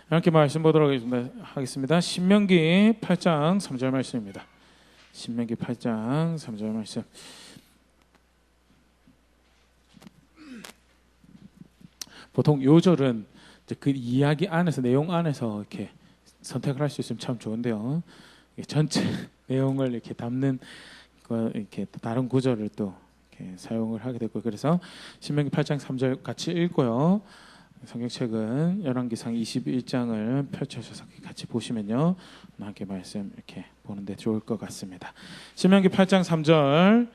함께 말씀 보도록 하겠습니다. 신명기 8장 3절 말씀입니다. 신명기 8장 3절 말씀. 보통 요절은 그 이야기 안에서, 내용 안에서 이렇게 선택을 할 수 있으면 참 좋은데요. 전체 내용을 이렇게 담는 이렇게 다른 구절을 또 이렇게 사용을 하게 되고, 그래서 신명기 8장 3절 같이 읽고요. 성경책은 열왕기상 21장을 펼쳐서 같이 보시면요, 함께 말씀 이렇게 보는데 좋을 것 같습니다. 신명기 8장 3절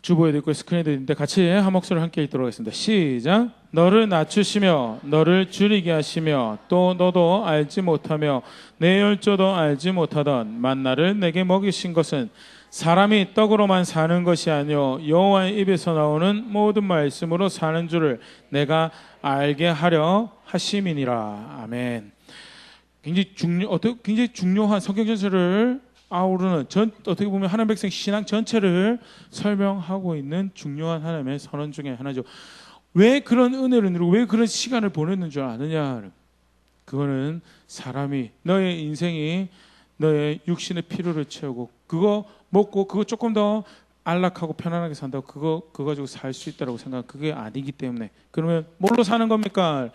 주보에도 있고 스크린에도 있는데 같이 한 목소리로 함께 읽도록 하겠습니다. 시작. 너를 낮추시며 너를 줄이게 하시며 또 너도 알지 못하며 내 열조도 알지 못하던 만나를 내게 먹이신 것은 사람이 떡으로만 사는 것이 아니요 여호와의 입에서 나오는 모든 말씀으로 사는 줄을 내가 알게 하려 하심이니라. 아멘. 굉장히 중요한 성경 전체를 아우르는, 어떻게 보면 하나님 백성 신앙 전체를 설명하고 있는 중요한 하나님의 선언 중에 하나죠. 왜 그런 은혜를 누리고 왜 그런 시간을 보냈는 줄 아느냐? 그거는 사람이, 너의 인생이 너의 육신의 필요를 채우고 그거 먹고 그거 조금 더 안락하고 편안하게 산다고 그거 가지고 살 수 있다고 생각, 그게 아니기 때문에. 그러면 뭘로 사는 겁니까?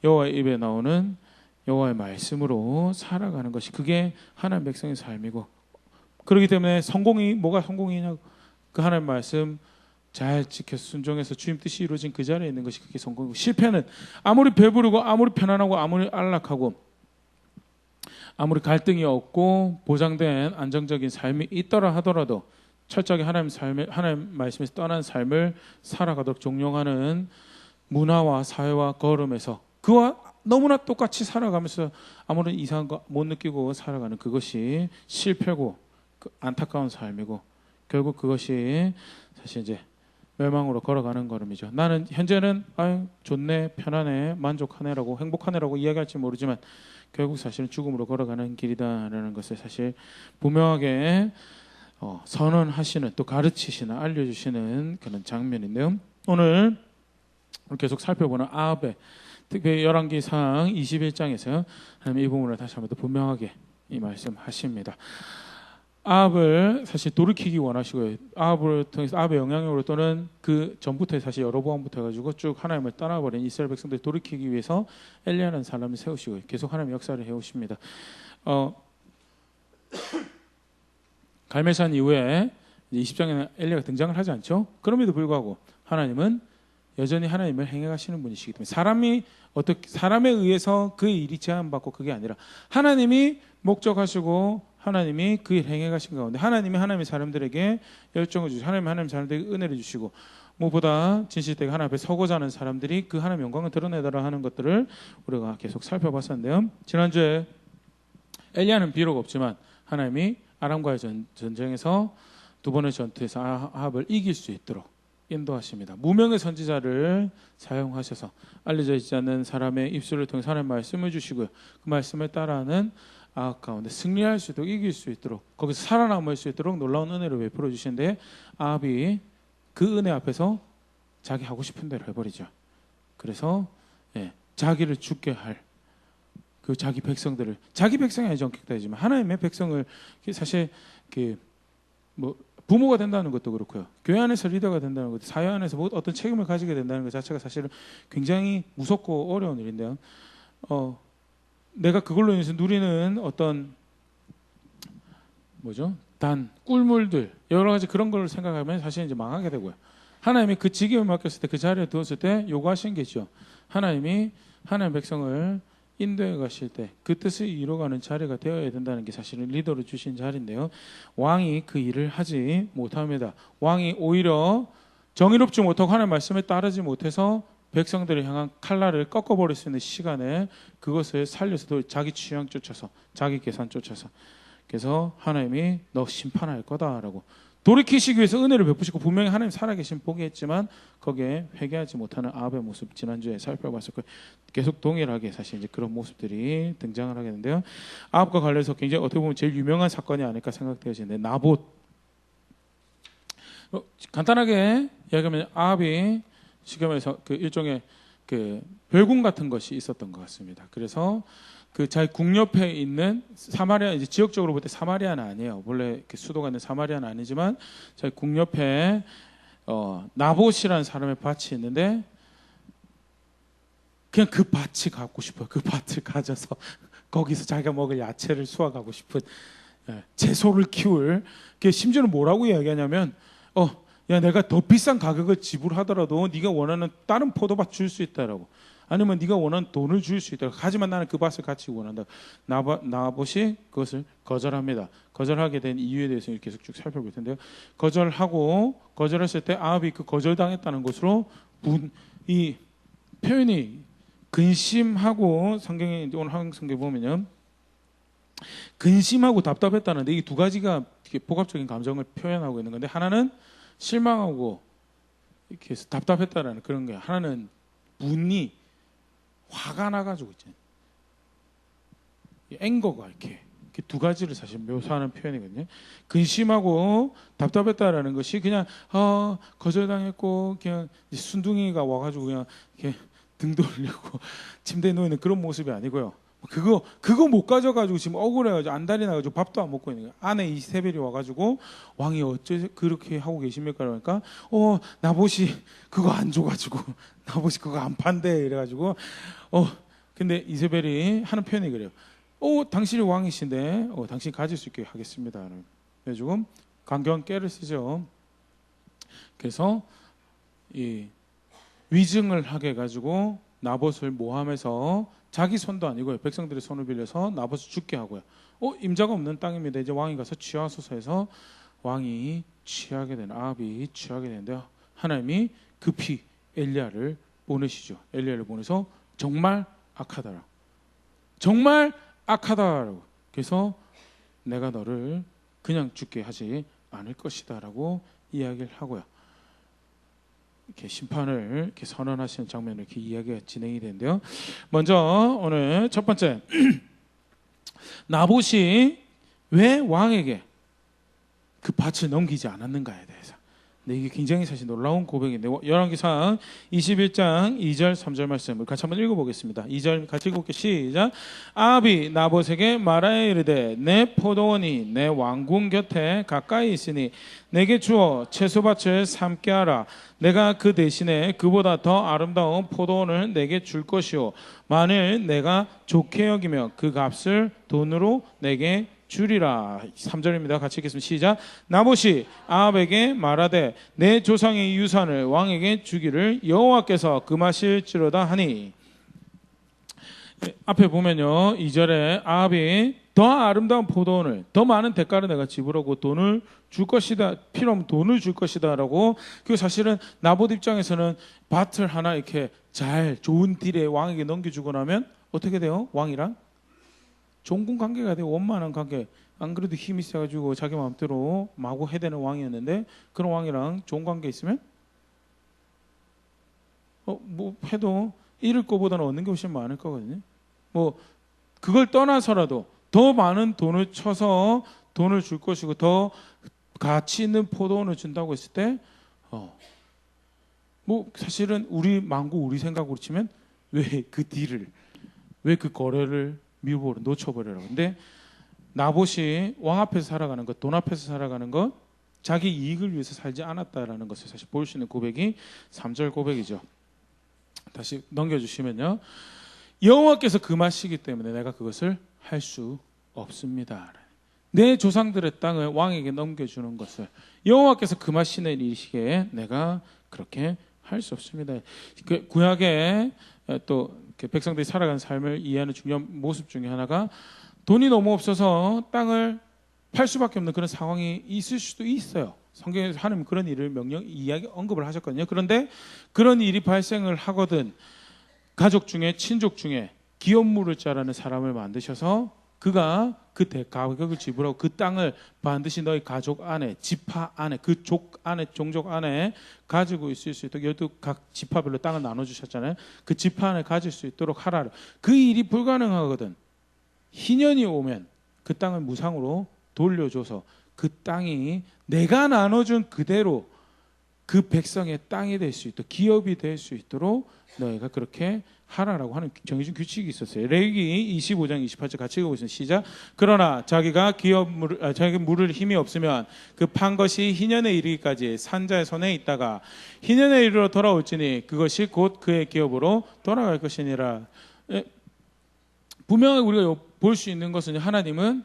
여호와의 입에 나오는 여호와의 말씀으로 살아가는 것이, 그게 하나님 백성의 삶이고, 그렇기 때문에 성공이 뭐가 성공이냐? 그 하나님 말씀 잘 지켜서 순종해서 주님 뜻이 이루어진 그 자리에 있는 것이 그게 성공이고, 실패는 아무리 배부르고 아무리 편안하고 아무리 안락하고 아무리 갈등이 없고 보장된 안정적인 삶이 있더라 하더라도 철저하게 하나님 말씀에서 떠난 삶을 살아가도록 종용하는 문화와 사회와 걸음에서 그와 너무나 똑같이 살아가면서 아무런 이상한 거 못 느끼고 살아가는, 그것이 실패고 안타까운 삶이고, 결국 그것이 사실 이제 멸망으로 걸어가는 걸음이죠. 나는 현재는 좋네, 편하네, 만족하네라고, 행복하네라고 이야기할지 모르지만 결국 사실은 죽음으로 걸어가는 길이다라는 것을 사실 분명하게 선언하시는, 또 가르치시는, 알려주시는 그런 장면인데요. 오늘 계속 살펴보는 아합의, 특별히 열왕기상 21장에서 하나님 이 부분을 다시 한번 더 분명하게 이 말씀하십니다. 아합을 사실 돌이키기 원하시고요. 아합을 통해서, 아합의 영향력으로 또는 그 전부터 사실 여로보암부터 해가지고 쭉 하나님을 떠나버린 이스라엘 백성들을 돌이키기 위해서 엘리야라는 사람을 세우시고 계속 하나님 역사를 해오십니다. 갈멜산 이후에 20장에는 엘리야가 등장을 하지 않죠. 그럼에도 불구하고 하나님은 여전히 하나님을 행해가시는 분이시기 때문에 사람에 의해서 그 일이 제한받고 그게 아니라 하나님이 목적하시고 하나님이 그 일 행해가신 가운데 하나님이 하나님의 사람들에게 열정을 주시고 하나님의 사람들에게 은혜를 주시고, 무엇보다 진실되게 하나님 앞에 서고자 하는 사람들이 그 하나님의 영광을 드러내달라 하는 것들을 우리가 계속 살펴봤었는데요. 지난주에 엘리야는 비록 없지만 하나님이 아람과의 전쟁에서 두 번의 전투에서 아합을 이길 수 있도록 인도하십니다. 무명의 선지자를 사용하셔서 알려져 있지 않는 사람의 입술을 통해 하나님의 말씀을 주시고요. 그 말씀을 따라하는 아합 가운데 승리할 수 있도록, 이길 수 있도록, 거기서 살아남을 수 있도록 놀라운 은혜를 베풀어 주시는데, 아합이 그 은혜 앞에서 자기 하고 싶은 대로 해버리죠. 그래서 자기를 죽게 할 그 자기 백성들을, 자기 백성이 아니죠, 엄격하지만 하나님의 백성을, 사실 부모가 된다는 것도 그렇고요, 교회 안에서 리더가 된다는 것도, 사회 안에서 어떤 책임을 가지게 된다는 것 자체가 사실은 굉장히 무섭고 어려운 일인데요. 내가 그걸로 인해서 누리는 어떤 꿀물들, 여러 가지 그런 걸 생각하면 사실 이제 망하게 되고요. 하나님이 그 직임을 맡겼을 때, 그 자리에 두었을 때 요구하신 게 있죠. 하나님이 하나님의 백성을 인도해 가실 때 그 뜻을 이루어가는 자리가 되어야 된다는 게 사실은 리더로 주신 자리인데요. 왕이 그 일을 하지 못합니다. 왕이 오히려 정의롭지 못하고 하나님의 말씀에 따르지 못해서 백성들을 향한 칼날을 꺾어버릴 수 있는 시간에 그것을 살려서 자기 취향 쫓아서, 자기 계산 쫓아서, 그래서 하나님이 너 심판할 거다라고 돌이키시기 위해서 은혜를 베푸시고, 분명히 하나님 살아계신 보기했지만 거기에 회개하지 못하는 아합의 모습 지난주에 살펴봤었고, 계속 동일하게 사실 이제 그런 모습들이 등장을 하게 되는데요. 아합과 관련해서 굉장히 어떻게 보면 제일 유명한 사건이 아닐까 생각되어지는데, 나봇. 간단하게 이야기하면 아합이 시금에서 그 일종의 그 별궁 같은 것이 있었던 것 같습니다. 그래서 그 자기 궁 옆에 있는 사마리아, 이제 지역적으로 볼 때 사마리아는 아니에요. 원래 수도가 있는 사마리아는 아니지만 자기 궁 옆에 나봇이라는 사람의 밭이 있는데 그냥 그 밭이 갖고 싶어요. 그 밭을 가져서 거기서 자기가 먹을 야채를 수확하고 싶은, 채소를 키울. 심지어는 뭐라고 이야기하냐면 야, 내가 더 비싼 가격을 지불하더라도 네가 원하는 다른 포도밭 줄 수 있다라고, 아니면 네가 원하는 돈을 줄 수 있다고, 하지만 나는 그 밭을 같이 원한다. 나봇이 그것을 거절합니다. 거절하게 된 이유에 대해서 계속 쭉 살펴볼 텐데요. 거절했을 때 아합이 그 거절당했다는 것으로 이 표현이 근심하고, 성경에 오늘 한국 성경에 보면요, 근심하고 답답했다는데 이 두 가지가 복합적인 감정을 표현하고 있는 건데, 하나는 실망하고 이렇게 해서 답답했다라는 그런 거예요. 하나는 분이 화가 나가지고 있잖아요. 앵거가 이렇게 두 가지를 사실 묘사하는 표현이거든요. 근심하고 답답했다라는 것이 그냥 거절당했고 그냥 순둥이가 와가지고 그냥 이렇게 등 돌리고 침대에 누워 있는 그런 모습이 아니고요. 그거 못 가져가지고 지금 억울해가지고 안달이 나가지고 밥도 안 먹고 있는 거예요. 아내 이세벨이 와가지고 왕이 어째 그렇게 하고 계십니까? 그러니까 나봇이 그거 안 줘가지고 나봇이 그거 안 판대 이래가지고 근데 이세벨이 하는 표현이 그래요. 당신이 왕이신데 당신 가질 수 있게 하겠습니다. 그래가지고 강경한 깨를 쓰죠. 그래서 이 위증을 하게 해가지고 나봇을 모함해서 자기 손도 아니고요, 백성들의 손을 빌려서 나봇을 죽게 하고요. 임자가 없는 땅입니다. 이제 왕이 가서 취하소서 해서 왕이 취하게 된, 아합이 취하게 되는데요, 하나님이 급히 엘리야를 보내시죠. 엘리야를 보내서 정말 악하다라고, 정말 악하다라고, 그래서 내가 너를 그냥 죽게 하지 않을 것이다라고 이야기를 하고요. 이렇게 심판을 이렇게 선언하시는 장면을 이렇게 이야기가 진행이 되는데요. 먼저 오늘 첫 번째, 나봇이 왜 왕에게 그 밭을 넘기지 않았는가에 대해서. 근데 이게 굉장히 사실 놀라운 고백인데, 열왕기상 21장 2절 3절 말씀을 같이 한번 읽어보겠습니다. 2절 같이 읽어볼게요. 시작. 아합이 나봇에게 말하여 이르되 내 포도원이 내 왕궁 곁에 가까이 있으니 내게 주어 채소밭을 삼게 하라. 내가 그 대신에 그보다 더 아름다운 포도원을 내게 줄 것이요, 만일 내가 좋게 여기며 그 값을 돈으로 내게 주리라. 3절입니다. 같이 읽겠습니다. 시작. 나봇이 아합에게 말하되 내 조상의 유산을 왕에게 주기를 여호와께서 금하실지로다 하니. 앞에 보면요, 2절에 아합이 더 아름다운 포도원을, 더 많은 대가를 내가 지불하고 돈을 줄 것이다, 필요하면 돈을 줄 것이다 라고. 그 사실은 나봇 입장에서는 밭을 하나 이렇게 잘 좋은 딜에 왕에게 넘겨주고 나면 어떻게 돼요? 왕이랑 종군 관계가 돼요. 원만한 관계. 안 그래도 힘이 세가지고 자기 마음대로 마구 해대는 왕이었는데, 그런 왕이랑 좋은 관계 있으면 뭐 해도 잃을 거보다는 얻는 게 훨씬 많을 거거든요. 뭐 그걸 떠나서라도 더 많은 돈을 쳐서 돈을 줄 것이고 더 가치 있는 포도원을 준다고 했을 때 뭐 사실은 우리 망고 우리 생각으로 치면 왜 그 딜을, 왜 그 거래를 미루버려 놓쳐버려라. 근데 나봇이 왕 앞에서 살아가는 것, 돈 앞에서 살아가는 것, 자기 이익을 위해서 살지 않았다라는 것을 사실 볼 수 있는 고백이 3절 고백이죠. 다시 넘겨주시면요, 여호와께서 금하시기 때문에 내가 그것을 할 수 없습니다. 내 조상들의 땅을 왕에게 넘겨주는 것을 여호와께서 금하시는 일이시기에 내가 그렇게 할 수 없습니다. 그 구약에 또 백성들이 살아가는 삶을 이해하는 중요한 모습 중에 하나가, 돈이 너무 없어서 땅을 팔 수밖에 없는 그런 상황이 있을 수도 있어요. 성경에서 하나님 그런 일을 언급을 하셨거든요. 그런데 그런 일이 발생을 하거든 가족 중에, 친족 중에 기업 물을 자라는 사람을 만드셔서 그가 그 가격을 지불하고 그 땅을 반드시 너희 가족 안에, 지파 안에, 그 족 안에, 종족 안에 가지고 있을 수 있도록, 여기 각 지파별로 땅을 나눠주셨잖아요. 그 지파 안에 가질 수 있도록 하라. 그 일이 불가능하거든 희년이 오면 그 땅을 무상으로 돌려줘서 그 땅이 내가 나눠준 그대로 그 백성의 땅이 될 수 있도록 기업이 될 수 있도록 너희가 그렇게 하라라고 하는 정해진 규칙이 있었어요. 레위기 25장 28절 같이 읽어보시죠. 시작. 그러나 자기가 자기 물을 힘이 없으면 그 판 것이 희년에 이르기까지 산자의 손에 있다가 희년에 이르러 돌아올지니 그것이 곧 그의 기업으로 돌아갈 것이니라. 분명히 우리가 볼 수 있는 것은 하나님은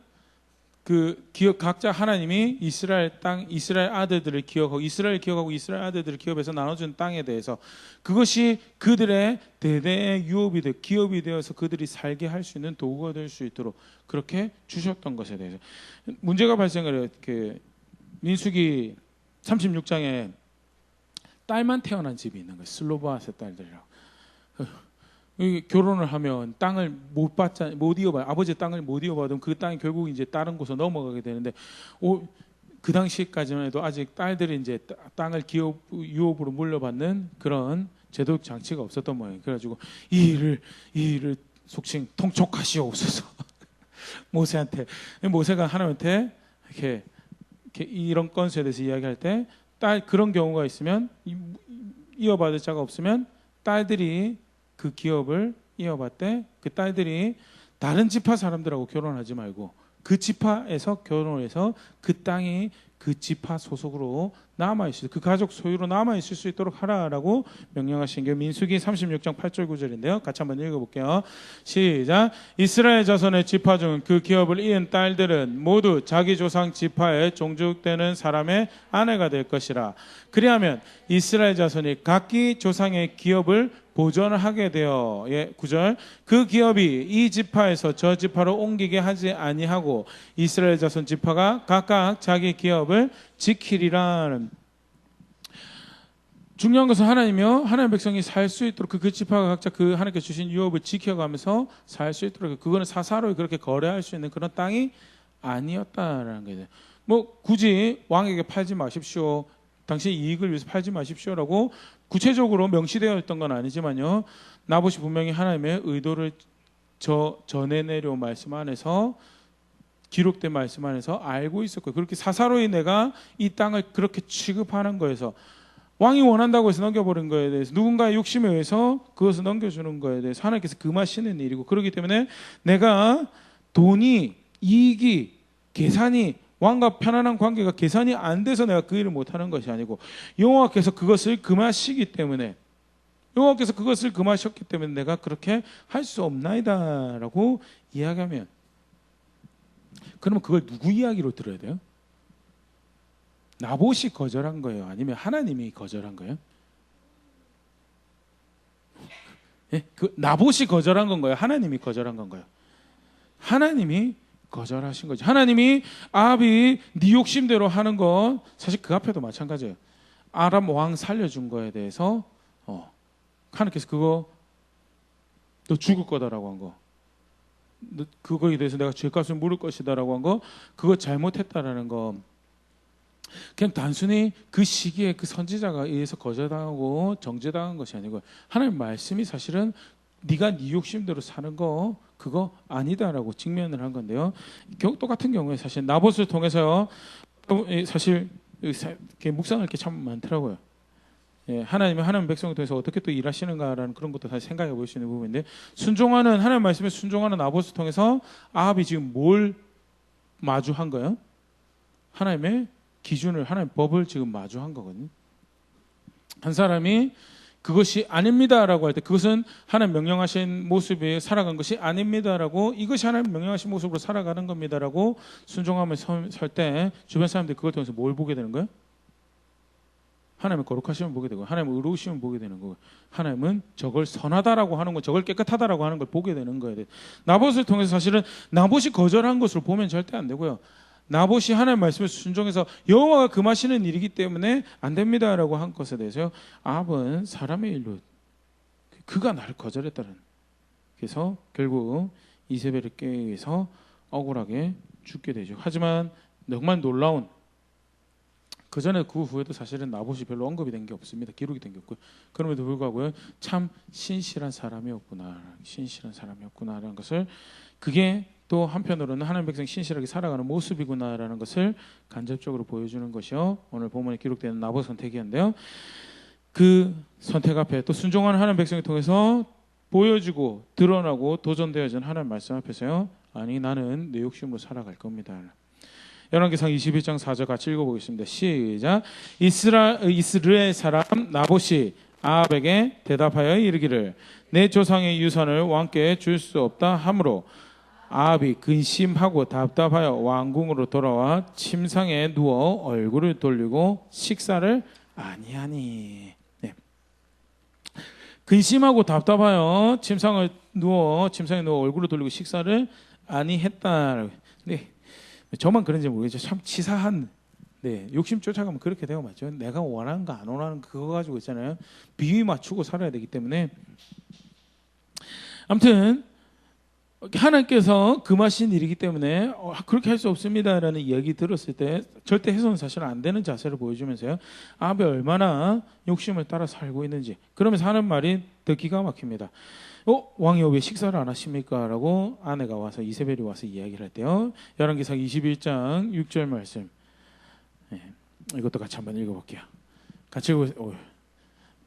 그 기업 각자 하나님이 이스라엘 땅 이스라엘 아들들을 기억하고 이스라엘 기억하고 이스라엘 아들들을 기업해서 나눠준 땅에 대해서 그것이 그들의 대대의 유업이 되 기업이 되어서 그들이 살게 할 수 있는 도구가 될 수 있도록 그렇게 주셨던 것에 대해서 문제가 발생을 해요. 그 민수기 36장에 딸만 태어난 집이 있는 거예요. 슬로바앗의 딸들이라고. 결혼을 하면 땅을 못 이어봐 아버지 땅을 못 이어받으면 그 땅이 결국 이제 다른 곳으로 넘어가게 되는데 그 당시까지만 해도 아직 딸들이 이제 땅을 유업으로 물려받는 그런 제도적 장치가 없었던 모양이에요. 그래가지고 이 일을 속칭 통촉하시옵소서. 모세가 하나님한테 이렇게 이런 건수에 대해서 이야기할 때 그런 경우가 있으면 이어받을 자가 없으면 딸들이 그 기업을 이어받되 그 딸들이 다른 지파 사람들하고 결혼하지 말고 그 지파에서 결혼해서 그 땅이 그 지파 소속으로 남아있을 그 가족 소유로 남아있을 수 있도록 하라라고 명령하신 게 민수기 36장 8절 9절인데요. 같이 한번 읽어볼게요. 시작. 이스라엘 자손의 지파 중 그 기업을 이은 딸들은 모두 자기 조상 지파에 종족되는 사람의 아내가 될 것이라. 그리하면 이스라엘 자손이 각기 조상의 기업을 보존을 하게 되어 9절 그 기업이 이 지파에서 저 지파로 옮기게 하지 아니하고 이스라엘 자손 지파가 각각 자기 기업을 지키리라는. 중요한 것은 하나님이요 하나님의 백성이 살 수 있도록 그 지파가 각자 그 하나님께 주신 유업을 지켜가면서 살 수 있도록 그거는 사사로이 그렇게 거래할 수 있는 그런 땅이 아니었다라는 거예요. 뭐 굳이 왕에게 팔지 마십시오. 당신의 이익을 위해서 팔지 마십시오라고 구체적으로 명시되어 있던 건 아니지만요. 나봇이 분명히 하나님의 의도를 전해내려 말씀 안에서 기록된 말씀 안에서 알고 있었고요. 그렇게 사사로이 내가 이 땅을 그렇게 취급하는 거에서 왕이 원한다고 해서 넘겨버린 거에 대해서 누군가의 욕심에 의해서 그것을 넘겨주는 거에 대해서 하나님께서 금하시는 일이고 그렇기 때문에 내가 돈이 이익이 계산이 왕과 편안한 관계가 계산이 안 돼서 내가 그 일을 못하는 것이 아니고 여호와께서 그것을 금하시기 때문에 여호와께서 그것을 금하셨기 때문에 내가 그렇게 할 수 없나이다라고 이야기하면 그러면 그걸 누구 이야기로 들어야 돼요? 나봇이 거절한 거예요? 아니면 하나님이 거절한 거예요? 예? 그 나봇이 거절한 건가요? 하나님이 거절한 건가요? 하나님이 거절하신 거죠. 하나님이 아합이 네 욕심대로 하는 건 사실 그 앞에도 마찬가지예요. 아람 왕 살려준 거에 대해서 하나님께서 그거 너 죽을 거다라고 한 거, 그거에 대해서 내가 죄값을 물을 것이다라고 한 거, 그거 잘못했다라는 거, 그냥 단순히 그 시기에 그 선지자가 의해서 거절당하고 정죄당한 것이 아니고 하나님 말씀이 사실은 네가 네 욕심대로 사는 거 그거 아니다라고 직면을 한 건데요. 똑같은 경우에 사실 나봇을 통해서요. 사실 이렇게 묵상할 게 참 많더라고요. 예, 하나님이 하나님 백성을 통해서 어떻게 또 일하시는가라는 그런 것도 다시 생각해 볼 수 있는 부분인데 순종하는 하나님 말씀에 순종하는 나봇을 통해서 아합이 지금 뭘 마주한 거예요? 하나님의 기준을 하나님의 법을 지금 마주한 거거든요. 한 사람이 그것이 아닙니다라고 할 때 그것은 하나님 명령하신 모습에 살아간 것이 아닙니다라고 이것이 하나님 명령하신 모습으로 살아가는 겁니다라고 순종하며 설 때 주변 사람들이 그걸 통해서 뭘 보게 되는 거예요? 하나님의 거룩하심을 보게 되고 하나님의 의로우심을 보게 되는 거고 하나님은 저걸 선하다라고 하는 거 저걸 깨끗하다라고 하는 걸 보게 되는 거예요. 나봇을 통해서 사실은 나봇이 거절한 것으로 보면 절대 안 되고요. 나봇이 하나님 말씀에 순종해서 여호와가 금하시는 일이기 때문에 안 됩니다라고 한 것에 대해서 아합은 사람의 일로 그가 나를 거절했다는, 그래서 결국 이세벨을 깨기 위해서 억울하게 죽게 되죠. 하지만 정말 놀라운 그 전에 그 후에도 사실은 나봇이 별로 언급이 된 게 없습니다. 기록이 된 게 없고요. 그럼에도 불구하고 참 신실한 사람이었구나, 신실한 사람이었구나라는 것을, 그게 또 한편으로는 하나님 백성 신실하게 살아가는 모습이구나라는 것을 간접적으로 보여주는 것이요, 오늘 본문에 기록되는 나봇 선택이었는데요. 그 선택 앞에 또 순종하는 하나님 백성을 통해서 보여주고 드러나고 도전되어진 하나님 말씀 앞에서요, 아니 나는 내 욕심으로 살아갈 겁니다. 열왕기상 21장 4절 같이 읽어보겠습니다. 시작. 이스라엘 사람 나봇이 아합에게 대답하여 이르기를 내 조상의 유산을 왕께 줄 수 없다 하므로 아합이 근심하고 답답하여 왕궁으로 돌아와 침상에 누워 얼굴을 돌리고 식사를 아니하니. 네. 근심하고 답답하여 침상에 누워 얼굴을 돌리고 식사를 아니했다. 네. 저만 그런지 모르겠죠. 참 치사한, 네, 욕심 쫓아가면 그렇게 되고 맞죠. 내가 원하는 거 안 원하는 거 그거 가지고 있잖아요. 비위 맞추고 살아야 되기 때문에. 아무튼 하나님께서 금하신 일이기 때문에 그렇게 할 수 없습니다라는 이야기 들었을 때 절대 해서는 사실 안 되는 자세를 보여주면서요, 아합이 얼마나 욕심을 따라 살고 있는지. 그러면서 하는 말이 더 기가 막힙니다. 왕이여 왜 식사를 안 하십니까? 라고 아내가 와서, 이세벨이 와서 이야기를 할 때요, 열왕기상 21장 6절 말씀, 네, 이것도 같이 한번 읽어볼게요. 같이 읽고,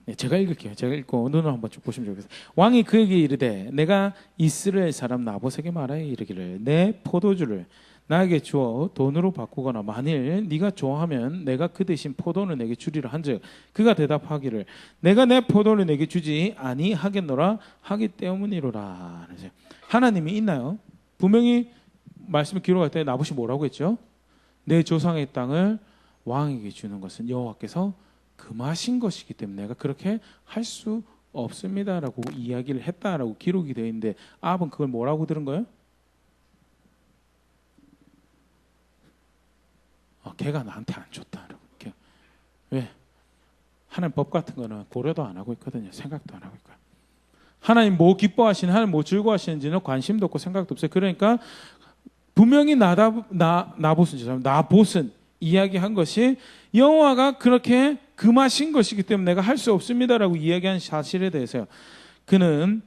네, 제가 읽을게요. 제가 읽고 눈을 한번 쭉 보시면 좋겠어요. 왕이 그에게 이르되 내가 이스라엘 사람 나봇에게 말하여 이르기를 내 포도주를 나에게 주어 돈으로 바꾸거나 만일 네가 좋아하면 내가 그 대신 포도를 내게 주리라 한즉 그가 대답하기를 내가 내 포도를 내게 주지 아니하겠노라 하기 때문이로라. 하나님이 있나요? 분명히 말씀을 기록할 때 나봇이 뭐라고 했죠? 내 조상의 땅을 왕에게 주는 것은 여호와께서 금하신 것이기 때문에 내가 그렇게 할 수 없습니다라고 이야기를 했다라고 기록이 되어 있는데, 아합은 그걸 뭐라고 들은 거예요? 걔가 나한테 안 줬다. 왜? 하나님 법 같은 거는 고려도 안 하고 있거든요. 생각도 안 하고 있고요. 하나님 뭐 기뻐하시는, 하나님 뭐 즐거워하시는지는 관심도 없고 생각도 없어요. 그러니까 분명히 나봇은 이야기한 것이 여호와가 그렇게 금하신 것이기 때문에 내가 할 수 없습니다라고 이야기한 사실에 대해서요, 그는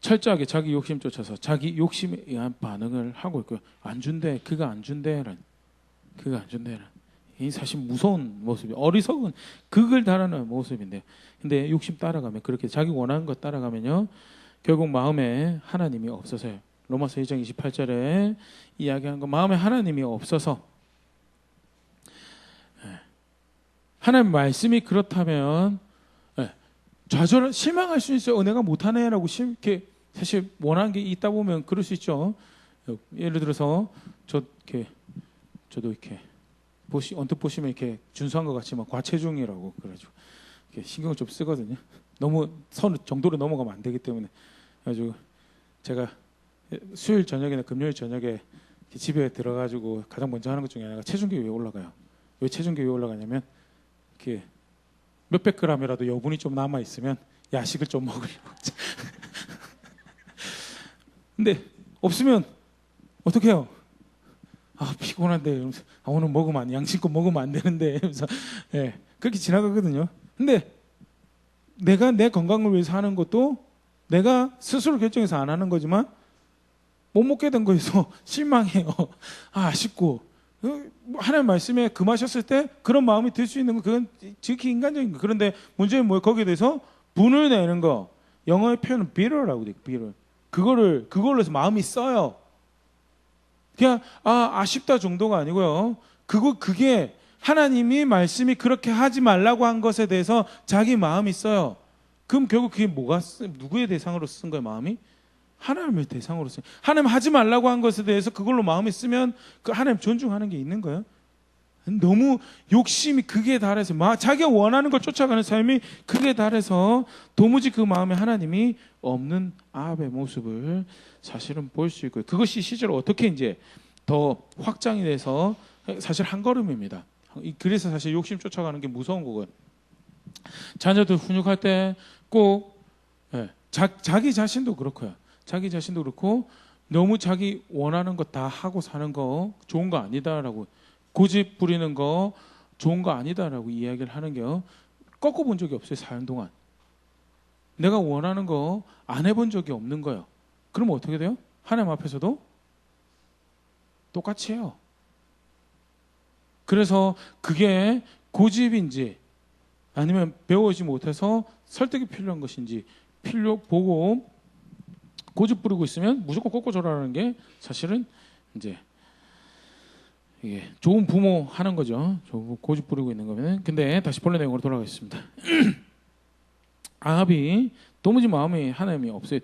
철저하게 자기 욕심 쫓아서 자기 욕심에 의한 반응을 하고 있고요. 안 준대, 그가 안 준대라는. 이 사실 무서운 모습이, 어리석은 극을 달하는 모습인데, 근데 욕심 따라가면, 그렇게 자기 원하는 것 따라가면요, 결국 마음에 하나님이 없어서요. 로마서 2장 28절에 이야기한 거, 마음에 하나님이 없어서, 하나님 말씀이 그렇다면 좌절, 실망할 수 있어요. 내가 못하네라고 이렇게 사실 원하는 게 있다 보면 그럴 수 있죠. 예를 들어서 저도 이렇게 언뜻 보시면 이렇게 준수한 것 같지만 과체중이라고 그래가지고 이렇게 신경을 좀 쓰거든요. 너무 선 정도로 넘어가면 안 되기 때문에. 그래가지고 제가 수요일 저녁이나 금요일 저녁에 집에 들어가지고 가장 먼저 하는 것 중에 하나가 체중계 위에 올라가요. 왜 체중계 위에 올라가냐면 이렇게 몇백 그램이라도 여분이 좀 남아 있으면 야식을 좀 먹으려고. 근데 없으면 어떻게 해요? 피곤한데 이러면서, 오늘 먹으면 안, 양심껏 먹으면 안 되는데 이러면서, 그렇게 지나가거든요. 근데 내가 내 건강을 위해서 하는 것도 내가 스스로 결정해서 안 하는 거지만 못 먹게 된 거에서 실망해요. 아쉽고. 하나님 말씀에 금하셨을 때 그런 마음이 들 수 있는 건 그건 지극히 인간적인 거. 그런데 문제는 뭐예요? 거기에 대해서 분을 내는 거. 영어의 표현은 bitter라고 돼요. bitter. 그걸로 해서 마음이 써요. 그냥 아쉽다 정도가 아니고요. 그게 하나님이 말씀이 그렇게 하지 말라고 한 것에 대해서 자기 마음이 써요. 그럼 결국 그게 누구의 대상으로 쓴 거예요? 마음이? 하나님의 대상으로 쓴. 하나님 하지 말라고 한 것에 대해서 그걸로 마음이 쓰면 그 하나님 존중하는 게 있는 거예요? 너무 욕심이 극에 달해서 자기가 원하는 걸 쫓아가는 삶이 극에 달해서 도무지 그 마음에 하나님이 없는 아합의 모습을 사실은 볼 수 있고요. 그것이 실제로 어떻게 이제 더 확장이 돼서 사실 한 걸음입니다. 그래서 사실 욕심 쫓아가는 게 무서운 거고요. 자녀들 훈육할 때 꼭 자기 자신도 그렇고요. 자기 자신도 그렇고 너무 자기 원하는 거 다 하고 사는 거 좋은 거 아니다라고 고집 부리는 거, 좋은 거 아니다라고 이야기를 하는 게요. 꺾어본 적이 없어요. 사연 동안. 내가 원하는 거 안 해본 적이 없는 거예요. 그럼 어떻게 돼요? 하나님 앞에서도 똑같이 해요. 그래서 그게 고집인지 아니면 배우지 못해서 설득이 필요한 것인지 필요 보고 고집 부리고 있으면 무조건 꺾어줘라는 게 사실은 이제 이게 좋은 부모 하는 거죠. 고집 부리고 있는 거면. 근데 다시 본래 내용으로 돌아가겠습니다. 아합이 도무지 마음이 하나님이 없어요.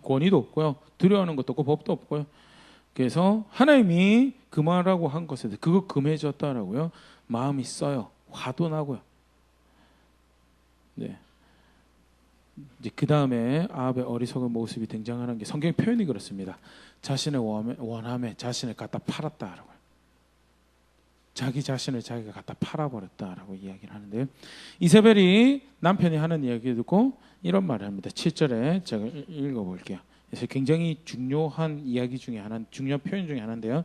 권위도 없고요. 두려워하는 것도 없고 법도 없고요. 그래서 하나님이 금하라고 한 것에 그거 금해졌다라고요. 마음이 써요. 화도 나고요. 네. 이제 그 다음에 아합의 어리석은 모습이 등장하는 게 성경 표현이 그렇습니다. 자신의 원함에 자신을 갖다 팔았다라고요. 자기 자신을 자기가 갖다 팔아버렸다라고 이야기를 하는데요. 이세벨이 남편이 하는 이야기 듣고 이런 말을 합니다. 7절에 제가 읽어볼게요. 그래서 굉장히 중요한 이야기 중에 하나, 중요한 표현 중에 하나인데요.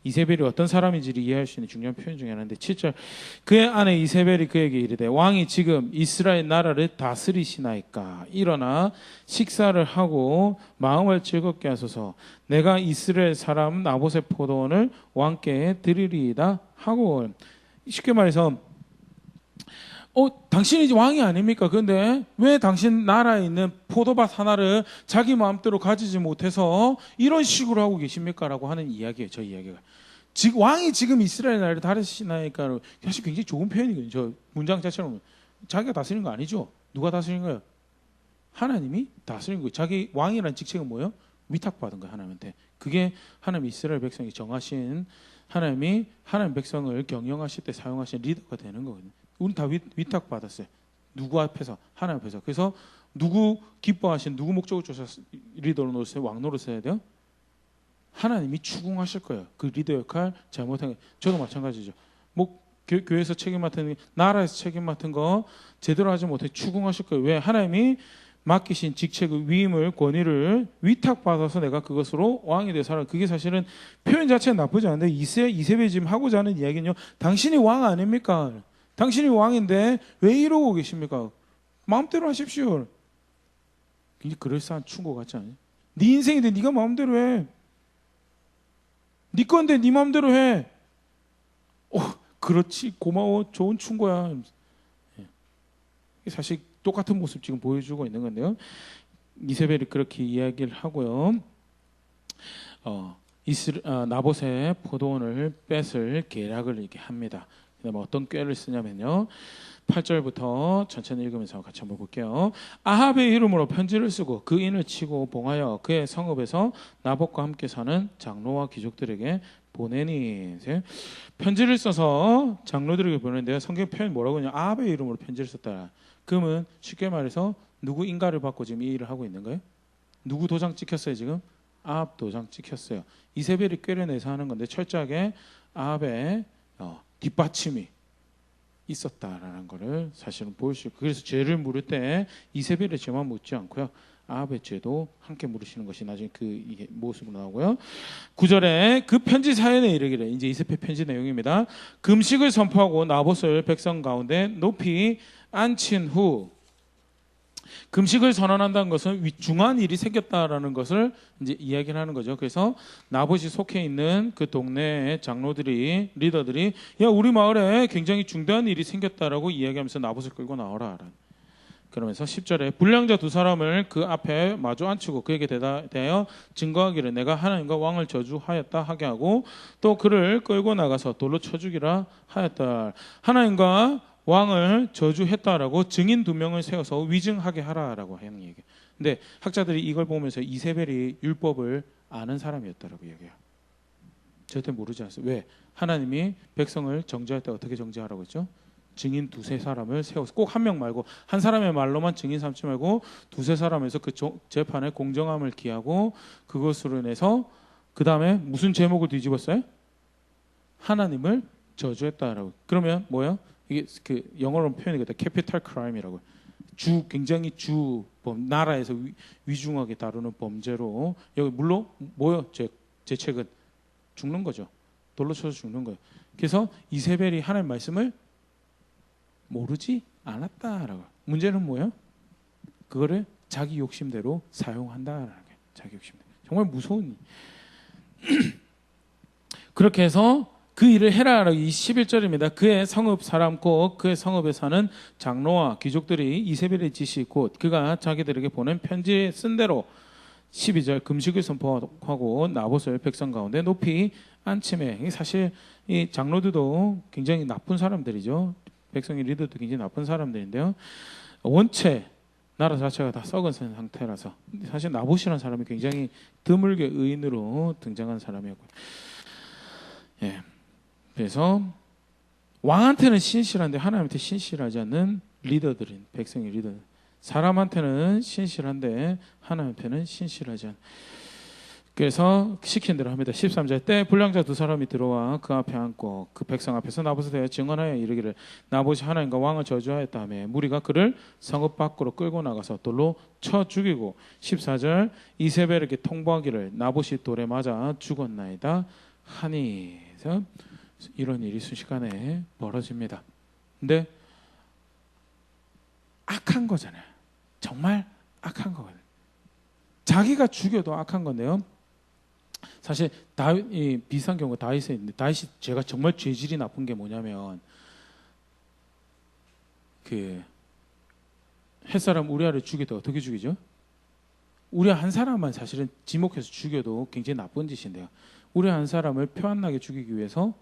이세벨이 어떤 사람인지를 이해할 수 있는 중요한 표현 중에 하나인데 7절 그의 아내 이세벨이 그에게 이르되 왕이 지금 이스라엘 나라를 다스리시나이까 일어나 식사를 하고 마음을 즐겁게 하소서 내가 이스라엘 사람 나봇의 포도원을 왕께 드리리이다 하고 쉽게 말해서 당신이 왕이 아닙니까? 그런데 왜 당신 나라에 있는 포도밭 하나를 자기 마음대로 가지지 못해서 이런 식으로 하고 계십니까? 라고 하는 이야기예요. 저 이야기가. 왕이 지금 이스라엘 나라를 다스리시나이까 사실 굉장히 좋은 표현이거든요. 저 문장 자체로 자기가 다스리는 거 아니죠. 누가 다스리는 거예요? 하나님이 다스리는 거예요. 자기 왕이라는 직책은 뭐예요? 위탁받은 거예요. 하나님한테. 그게 하나님 이스라엘 백성이 정하신 하나님이 하나님 백성을 경영하실 때 사용하신 리더가 되는 거거든요. 우리는 다 위탁받았어요. 누구 앞에서? 하나님 앞에서. 그래서 누구 기뻐하신 누구 목적을 쫓아서 리더로 놓으세요? 왕노로 써야 돼요? 하나님이 추궁하실 거예요. 그 리더 역할 잘못한 거. 저도 마찬가지죠. 뭐 교회에서 책임 맡은 나라에서 책임 맡은 거 제대로 하지 못해 추궁하실 거예요. 왜? 하나님이 맡기신 직책의 위임을 권위를 위탁받아서 내가 그것으로 왕이 되어 살아. 그게 사실은 표현 자체는 나쁘지 않은데 이세벨이 지금 하고자 하는 이야기는요. 당신이 왕 아닙니까? 당신이 왕인데 왜 이러고 계십니까? 마음대로 하십시오. 굉장히 그럴싸한 충고 같지 않아요? 네 인생인데 네가 마음대로 해. 네 건데 네 마음대로 해. 그렇지 고마워 좋은 충고야. 사실 똑같은 모습 지금 보여주고 있는 건데요. 이세벨이 그렇게 이야기를 하고요. 나봇의 포도원을 뺏을 계략을 이렇게 합니다. 그다음에 어떤 꾀를 쓰냐면요. 8절부터 천천히 읽으면서 같이 한번 볼게요. 아합의 이름으로 편지를 쓰고 그 인을 치고 봉하여 그의 성읍에서 나봇과 함께 사는 장로와 귀족들에게 보내니. 편지를 써서 장로들에게 보내는데요. 성경 표현 뭐라고 하냐? 아합의 이름으로 편지를 썼다. 그러면 쉽게 말해서 누구 인가를 받고 지금 이 일을 하고 있는 거예요? 누구 도장 찍혔어요 지금? 아합 도장 찍혔어요. 이세벨이 꾀려내서 하는 건데 철저하게 아합의 뒷받침이 있었다라는 것을 사실은 보일 수 있고 그래서 죄를 물을 때 이세벨의 죄만 묻지 않고요. 아합의 죄도 함께 물으시는 것이 나중에 이게 모습으로 나오고요. 9절에 그 편지 사연에 이르기를 이제 이세벨 편지 내용입니다. 금식을 선포하고 나봇을 백성 가운데 높이 앉힌 후 금식을 선언한다는 것은 중한 일이 생겼다라는 것을 이제 이야기를 하는 거죠. 그래서 나봇이 속해 있는 그 동네의 장로들이 리더들이 야 우리 마을에 굉장히 중대한 일이 생겼다라고 이야기하면서 나봇을 끌고 나오라. 그러면서 10절에 불량자 두 사람을 그 앞에 마주 앉히고 그에게 대하여 증거하기를 내가 하나님과 왕을 저주하였다 하게 하고 또 그를 끌고 나가서 돌로 쳐 죽이라 하였다. 하나님과 왕을 저주했다라고 증인 2명을 세워서 위증하게 하라라고 하는 얘기. 근데 학자들이 이걸 보면서 이세벨이 율법을 아는 사람이었다라고 얘기해요. 절대 모르지 않았어요. 왜? 하나님이 백성을 정죄할 때 어떻게 정죄하라고 했죠? 증인 2-3사람을 세워서 꼭 한 명 말고 한 사람의 말로만 증인 삼지 말고 2-3사람에서 그 재판의 공정함을 기하고 그것으로 인해서 그 다음에 무슨 제목을 뒤집었어요? 하나님을 저주했다라고. 그러면 뭐예요? 이게 그 영어로 표현이거든요. 캐피탈 크라임이라고. 굉장히 나라에서 위중하게 다루는 범죄로 여기 물론 뭐요? 제 책은 죽는 거죠. 돌로 쳐서 죽는 거예요. 그래서 이세벨이 하나님 말씀을 모르지 않았다라고. 문제는 뭐예요? 그거를 자기 욕심대로 사용한다라는 게 자기 욕심대로. 정말 무서운 그렇게 해서 그 일을 해라. 21절입니다. 그의 성읍 사람 곧 그의 성읍에 사는 장로와 귀족들이 이세벨의 지시 곧 그가 자기들에게 보낸 편지에 쓴 대로 12절 금식을 선포하고 나봇을 백성 가운데 높이 앉히매. 사실 이 장로들도 굉장히 나쁜 사람들이죠. 백성의 리더도 굉장히 나쁜 사람들인데요. 원체 나라 자체가 다 썩은 상태라서 사실 나봇이라는 사람이 굉장히 드물게 의인으로 등장한 사람이었고요. 예. 그래서 왕한테는 신실한데 하나님한테 신실하지 않는 리더들인 백성의 리더. 사람한테는 신실한데 하나님한테는 신실하지 않는. 그래서 시킨 대로 합니다. 13절 때 불량자 두 사람이 들어와 그 앞에 앉고 그 백성 앞에서 나봇에 대해 증언하여 이르기를 나봇이 하나님과 왕을 저주하였다며 무리가 그를 성읍 밖으로 끌고 나가서 돌로 쳐 죽이고 14절 이세벨에게 통보하기를 나봇이 돌에 맞아 죽었나이다 하니. 그래서 이런 일이 순식간에 벌어집니다. 근데 악한 거잖아요. 정말 악한 거거든요. 자기가 죽여도 악한 건데요. 사실 이 비슷한 경우가 다윗에 있는데 다윗이 제가 정말 죄질이 나쁜 게 뭐냐면 그 햇사람 우리아를 죽일 때 어떻게 죽이죠? 우리아 한 사람만 사실은 지목해서 죽여도 굉장히 나쁜 짓인데요. 우리아 한 사람을 표 안 나게 죽이기 위해서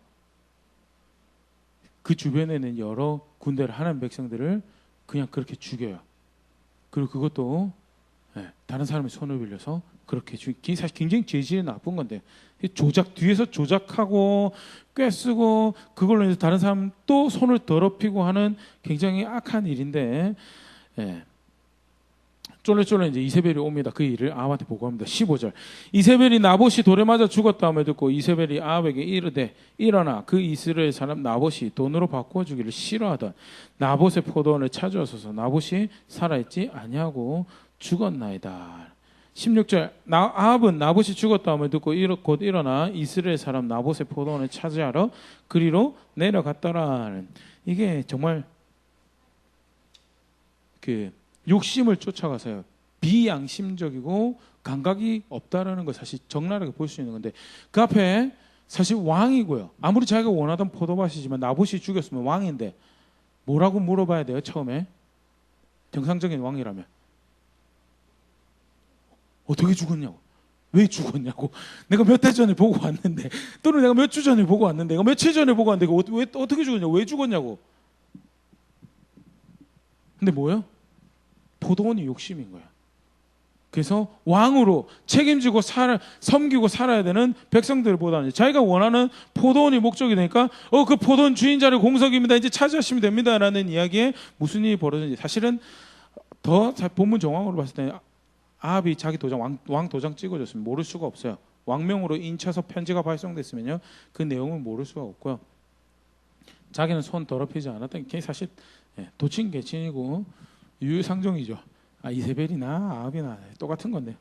그 주변에 있는 여러 군대를 하나님 백성들을 그냥 그렇게 죽여요. 그리고 그것도 다른 사람의 손을 빌려서 그렇게 죽이기. 사실 굉장히 죄질이 나쁜 건데 뒤에서 조작하고 꿰쓰고 그걸로 해서 다른 사람 또 손을 더럽히고 하는 굉장히 악한 일인데 쫄래쫄래 이제 이세벨이 옵니다. 그 일을 아합한테 보고합니다. 15절 이세벨이 나봇이 돌에 맞아 죽었다며 듣고 이세벨이 아합에게 이르되 일어나 그 이스라엘 사람 나봇이 돈으로 바꾸어 주기를 싫어하던 나봇의 포도원을 찾아오소서. 나봇이 살아있지 아니하고 죽었나이다. 16절 아합은 나봇이 죽었다며 듣고 곧 일어나 이스라엘 사람 나봇의 포도원을 차지하러 그리로 내려갔더라. 이게 정말 그 욕심을 쫓아가서요. 비양심적이고 감각이 없다라는 걸 사실 적나라하게 볼 수 있는 건데 그 앞에 사실 왕이고요. 아무리 자기가 원하던 포도밭이지만 나봇이 죽였으면 왕인데 뭐라고 물어봐야 돼요? 처음에 정상적인 왕이라면 어떻게 죽었냐고, 왜 죽었냐고, 내가 몇 달 전에 보고 왔는데 또는 내가 몇 주 전에 보고 왔는데 내가 며칠 전에 보고 왔는데 왜 어떻게 죽었냐고, 왜 죽었냐고. 근데 뭐예요? 포도원이 욕심인 거야. 그래서 왕으로 책임지고 섬기고 살아야 되는 백성들보다는 자기가 원하는 포도원이 목적이 되니까 그 포도원 주인 자리 공석입니다. 이제 차지하시면 됩니다라는 이야기에 무슨 일이 벌어졌는지 사실은 더 본문 정황으로 봤을 때 아합이 자기 도장 왕 도장 찍어줬으면 모를 수가 없어요. 왕명으로 인쳐서 편지가 발송됐으면요 그 내용은 모를 수가 없고요. 자기는 손 더럽히지 않았던 게 사실 도친 개친이고 유유상종이죠. 이세벨이나 아합이나 똑같은 건데.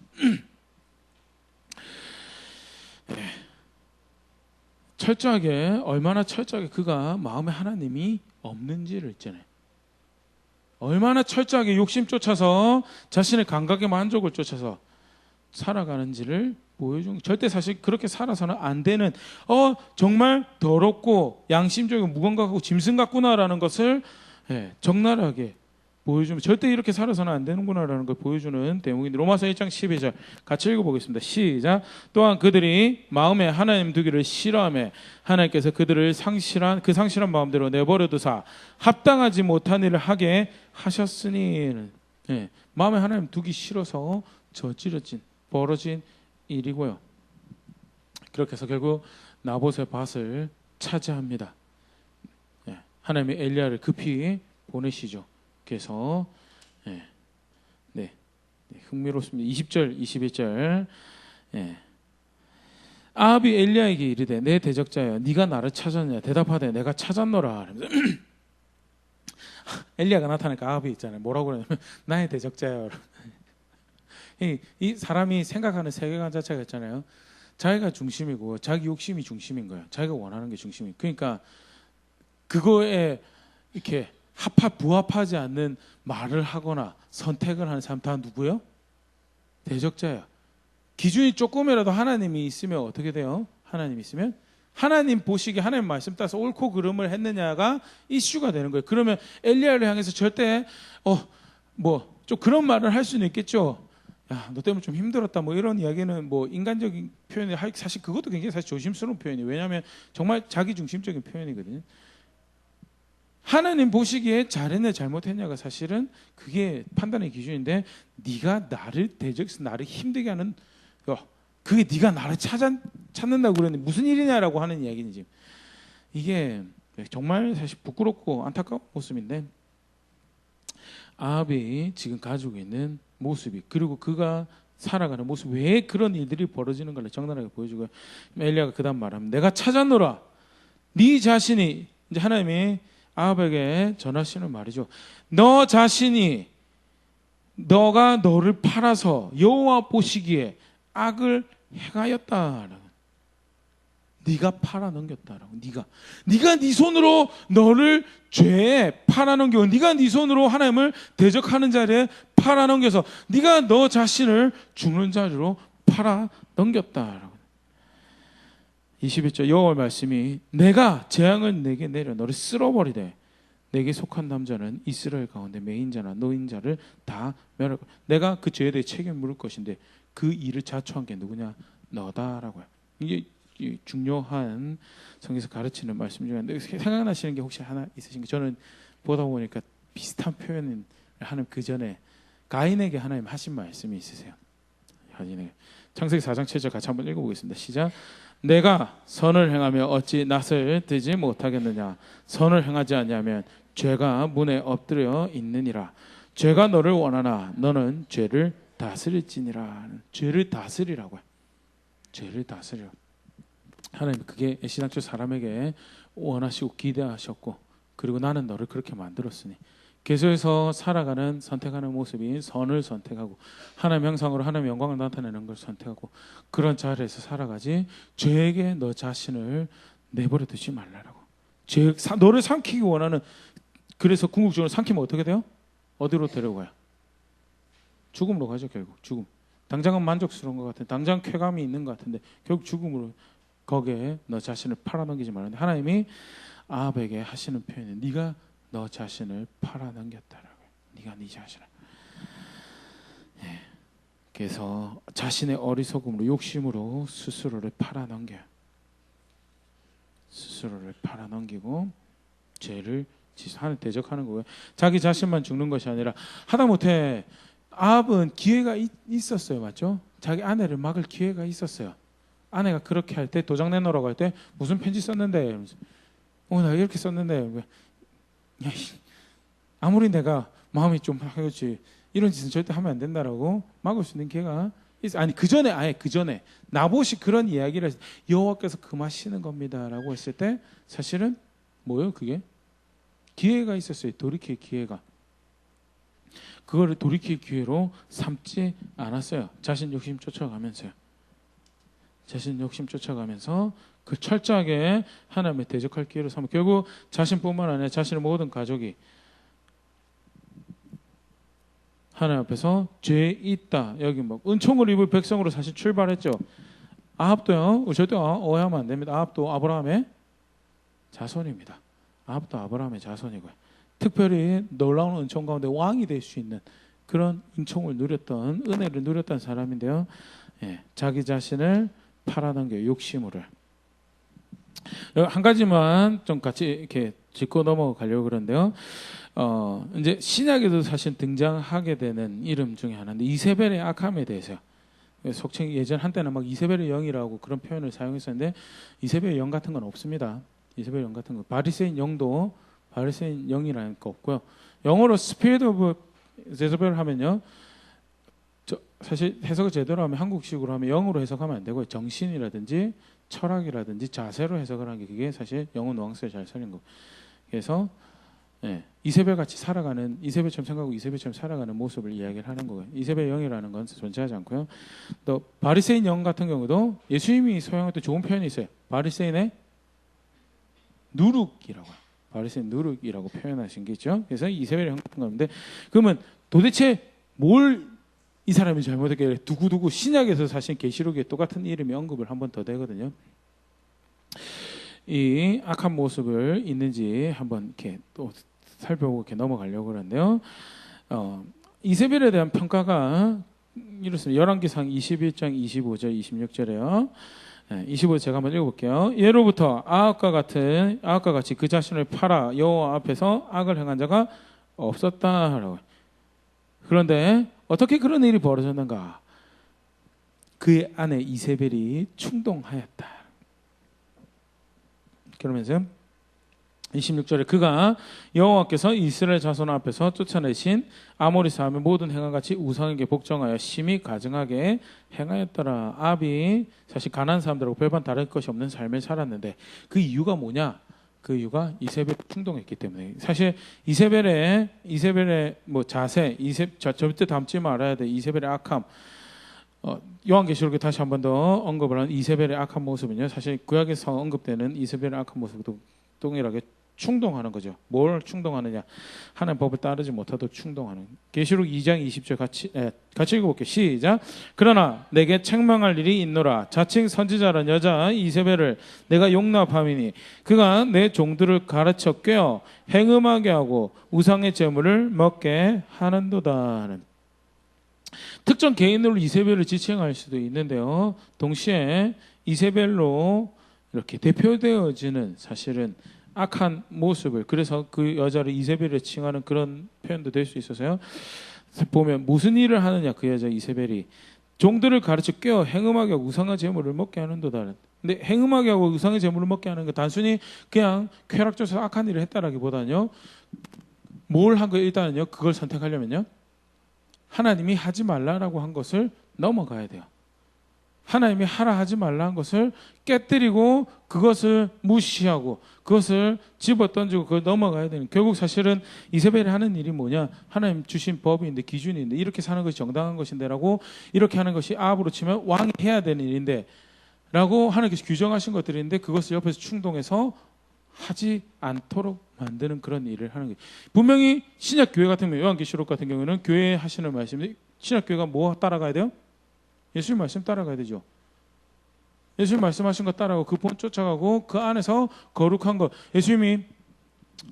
철저하게 얼마나 철저하게 그가 마음에 하나님이 없는지를 있잖아요. 얼마나 철저하게 욕심 쫓아서 자신의 감각의 만족을 쫓아서 살아가는지를 보여준. 절대 사실 그렇게 살아서는 안 되는 정말 더럽고 양심적이고 무감각하고 짐승 같구나라는 것을 적나라하게 보여주면 절대 이렇게 살아서는 안 되는구나라는 걸 보여주는 대목인데 로마서 1장 12절 같이 읽어보겠습니다. 시작. 또한 그들이 마음에 하나님 두기를 싫어하며 하나님께서 그들을 상실한 마음대로 내버려 두사 합당하지 못한 일을 하게 하셨으니. 마음에 하나님 두기 싫어서 벌어진 일이고요. 그렇게 해서 결국 나봇의 밭을 차지합니다. 하나님이 엘리야를 급히 보내시죠. 그래서 흥미롭습니다. 20절 21절 아합이 엘리야에게 이르되 내 대적자여 네가 나를 찾았냐 대답하되 내가 찾았노라. 엘리야가 나타나니까 아합이 있잖아요. 뭐라고 그러냐면 나의 대적자여. 이 사람이 생각하는 세계관 자체가 있잖아요. 자기가 중심이고 자기 욕심이 중심인 거예요. 자기가 원하는 게 중심이. 그러니까 그거에 이렇게 부합하지 않는 말을 하거나 선택을 하는 사람 다 누구예요? 대적자야. 기준이 조금이라도 하나님이 있으면 어떻게 돼요? 하나님 있으면 하나님 보시기에 하나님 말씀 따라서 옳고 그름을 했느냐가 이슈가 되는 거예요. 그러면 엘리야를 향해서 절대 좀 그런 말을 할 수는 있겠죠. 야, 너 때문에 좀 힘들었다. 뭐 이런 이야기는 뭐 인간적인 표현이 사실 그것도 굉장히 사실 조심스러운 표현이에요. 왜냐하면 정말 자기 중심적인 표현이거든요. 하나님 보시기에 잘했냐 잘못했냐가 사실은 그게 판단의 기준인데 네가 나를 대적해서 나를 힘들게 하는 그게 네가 나를 찾는다고 그러는데 무슨 일이냐라고 하는 이야기는 지금 이게 정말 사실 부끄럽고 안타까운 모습인데 아합이 지금 가지고 있는 모습이 그리고 그가 살아가는 모습 왜 그런 일들이 벌어지는 걸 적나라하게 보여주고요. 엘리야가 그다음 말합니다. 내가 찾았노라. 네 자신이 이제 하나님이 아합에게 전하시는 말이죠. 너 자신이 너가 너를 팔아서 여호와 보시기에 악을 행하였다라고. 네가 팔아넘겼다라고. 네가 네 손으로 너를 죄에 팔아넘겨. 네가 네 손으로 하나님을 대적하는 자리에 팔아넘겨서 네가 너 자신을 죽는 자리로 팔아넘겼다라고. 21절 여호와의 말씀이 내가 재앙을 내게 내려 너를 쓸어버리되 내게 속한 남자는 이스라엘 가운데 매인자나 노인자를 다 멸할 거야. 내가 그 죄에 대해 책임을 물을 것인데 그 일을 자초한 게 누구냐? 너다라고요. 이게 중요한 성경에서 가르치는 말씀 중에 한데 생각나시는 게 혹시 하나 있으신가요? 저는 보다 보니까 비슷한 표현을 하는 그 전에 가인에게 하나님 하신 말씀이 있으세요. 가인에게 창세기 4장 7절 같이 한번 읽어보겠습니다. 시작. 내가 선을 행하며 어찌 낯을 들지 못하겠느냐? 선을 행하지 않냐면 죄가 문에 엎드려 있느니라. 죄가 너를 원하나 너는 죄를 다스릴지니라. 죄를 다스리라고요. 죄를 다스려. 하나님 그게 애시당초 사람에게 원하시고 기대하셨고 그리고 나는 너를 그렇게 만들었으니 계속해서 살아가는 선택하는 모습이 선을 선택하고 하나님 형상으로 하나님 영광을 나타내는 걸 선택하고 그런 자리에서 살아가지 죄에게 너 자신을 내버려 두지 말라라고. 너를 삼키기 원하는 그래서 궁극적으로 삼키면 어떻게 돼요? 어디로 데려가요? 죽음으로 가죠. 결국 죽음. 당장은 만족스러운 것 같은데 당장 쾌감이 있는 것 같은데 결국 죽음으로 거기에 너 자신을 팔아넘기지 말라는데 하나님이 아합에게 하시는 표현은 네가 너 자신을 팔아넘겼다라고. 네가 네 자신을. 예. 그래서 자신의 어리석음으로 욕심으로 스스로를 팔아넘겨요. 스스로를 팔아넘기고 죄를 하는 대적하는 거고요. 자기 자신만 죽는 것이 아니라 하다못해 아합은 기회가 있었어요. 맞죠? 자기 아내를 막을 기회가 있었어요. 아내가 그렇게 할 때 도장 내놓으라고 할 때 무슨 편지 썼는데 나 이렇게 썼는데 아무리 내가 마음이 좀 하겠지 이런 짓은 절대 하면 안 된다라고 막을 수 있는 기회가 아니 그 전에 나봇이 그런 이야기를 했을 때 여호와께서 금하시는 겁니다라고 했을 때 사실은 뭐예요? 그게 기회가 있었어요. 돌이킬 기회가. 그거를 돌이킬 기회로 삼지 않았어요. 자신 욕심 쫓아가면서요. 자신 욕심 쫓아가면서 그 철저하게 하나님의 대적할 기회로 삼고 결국 자신뿐만 아니라 자신의 모든 가족이 하나님 앞에서 죄 있다. 여기 뭐 은총을 입을 백성으로 사실 출발했죠. 아합도요. 절대 오해하면 안 됩니다. 아합도 아브라함의 자손입니다. 아합도 아브라함의 자손이고요. 특별히 놀라운 은총 가운데 왕이 될 수 있는 그런 은총을 누렸던 은혜를 누렸던 사람인데요. 예, 자기 자신을 팔아넘겨 욕심으로. 한 가지만 좀 같이 이렇게 짚고 넘어가려고 그러는데요. 이제 신약에도 사실 등장하게 되는 이름 중에 하나인데 이세벨의 악함에 대해서 속칭 예전 한때는 막 이세벨의 영이라고 그런 표현을 사용했었는데 이세벨의 영 같은 건 없습니다. 이세벨의 영 같은 거 바리새인 영도 바리새인 영이라는 거 없고요. 영어로 스피릿 오브 제자벨 하면요. 사실 해석을 제대로 하면 한국식으로 하면 영으로 해석하면 안 되고요. 정신이라든지 철학이라든지 자세로 해석을 하는 게 그게 사실 영어 뉘앙스를 잘 살린 거. 그래서 이세벨 같이 살아가는 이세벨처럼 생각하고 이세벨처럼 살아가는 모습을 이야기를 하는 거예요. 이세벨 영이라는 건 존재하지 않고요. 또 바리새인 영 같은 경우도 예수님이 소용했던 좋은 표현이 있어요. 바리새인의 누룩이라고요. 바리새인 누룩이라고 표현하신 게 있죠. 그래서 이세벨이 헝겊은 건데, 그러면 도대체 뭘 이 사람이 잘못했길래 두고두고 신약에서 사실 계시록에 똑같은 이름이 언급을 한 번 더 되거든요. 이 악한 모습을 있는지 한번 이렇게 또 살펴보고 이렇게 넘어가려고 그러는데요. 이세벨에 대한 평가가 이렇습니다. 열왕기상 21장 25절 26절에요. 25절 제가 한번 읽어볼게요. 예로부터 아합과 같이 그 자신을 팔아 여호와 앞에서 악을 행한 자가 없었다라고. 그런데 어떻게 그런 일이 벌어졌는가? 그의 아내 이세벨이 충동하였다. 그러면서 26절에 그가 여호와께서 이스라엘 자손 앞에서 쫓아내신 아모리 사람의 모든 행한 같이 우상에게 복종하여 심히 가증하게 행하였더라. 아합이 사실 가난한 사람들하고 별반 다를 것이 없는 삶을 살았는데 그 이유가 뭐냐? 그 이유가 이세벨 충동했기 때문에. 사실 이세벨의 뭐 자세, 절대 닮지 말아야 돼. 이세벨의 악함. 요한계시록에 다시 한 번 더 언급을 한 이세벨의 악한 모습은요. 사실 구약에서 언급되는 이세벨의 악한 모습도 동일하게 충동하는 거죠. 뭘 충동하느냐? 하나님 법을 따르지 못하도록 충동하는. 계시록 2장 20절 같이 읽어볼게요. 시작. 그러나 내게 책망할 일이 있노라. 자칭 선지자란 여자 이세벨을 내가 용납함이니 그가 내 종들을 가르쳐 꿰어 행음하게 하고 우상의 제물을 먹게 하는도다. 특정 개인으로 이세벨을 지칭할 수도 있는데요. 동시에 이세벨로 이렇게 대표되어지는 사실은 악한 모습을, 그래서 그 여자를 이세벨을 칭하는 그런 표현도 될 수 있어서요. 보면 무슨 일을 하느냐, 그 여자 이세벨이 종들을 가르쳐 꿰어 행음하게 하고 우상의 제물을 먹게 하는도다. 근데 행음하게 하고 우상의 제물을 먹게 하는 거 단순히 그냥 쾌락져서 악한 일을 했다라기보다는요, 뭘 한 거 일단은요, 그걸 선택하려면요, 하나님이 하지 말라라고 한 것을 넘어가야 돼요. 하나님이 하라 하지 말라 한 것을 깨뜨리고 그것을 무시하고 그것을 집어던지고 그걸 넘어가야 되는, 결국 사실은 이세벨이 하는 일이 뭐냐, 하나님 주신 법인데 기준인데 이렇게 사는 것이 정당한 것인데 라고, 이렇게 하는 것이 아합으로 치면 왕이 해야 되는 일인데 라고 하나님께서 규정하신 것들인데 그것을 옆에서 충동해서 하지 않도록 만드는 그런 일을 하는 거예요. 분명히 신약교회 같은 경우, 요한계시록 같은 경우는 교회에 하시는 말씀이, 신약교회가 뭐 따라가야 돼요? 예수님 말씀 따라가야 되죠. 예수님 말씀하신 거 따라가고 그 본 쫓아가고 그 안에서 거룩한 것, 예수님이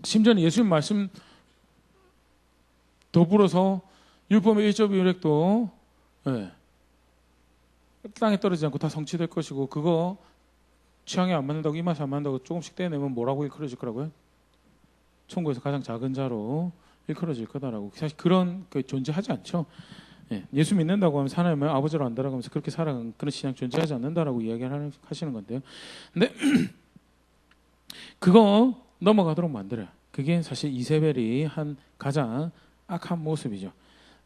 심지어는 예수님 말씀 더불어서 율법의 1.1획도 땅에 떨어지지 않고 다 성취될 것이고, 그거 취향에 안 맞는다고, 입맛에 안 맞는다고 조금씩 떼내면 뭐라고 일컬어질 거라고요? 천국에서 가장 작은 자로 일컬어질 거다라고. 사실 그런 게 존재하지 않죠. 예수 믿는다고 하면 하나님을 아버지로 안다라고 하면서 그렇게 살아가는 그런 신앙 존재하지 않는다라고 이야기를 하시는 건데요. 근데 그거 넘어가도록 만들어요. 그게 사실 이세벨이 한 가장 악한 모습이죠.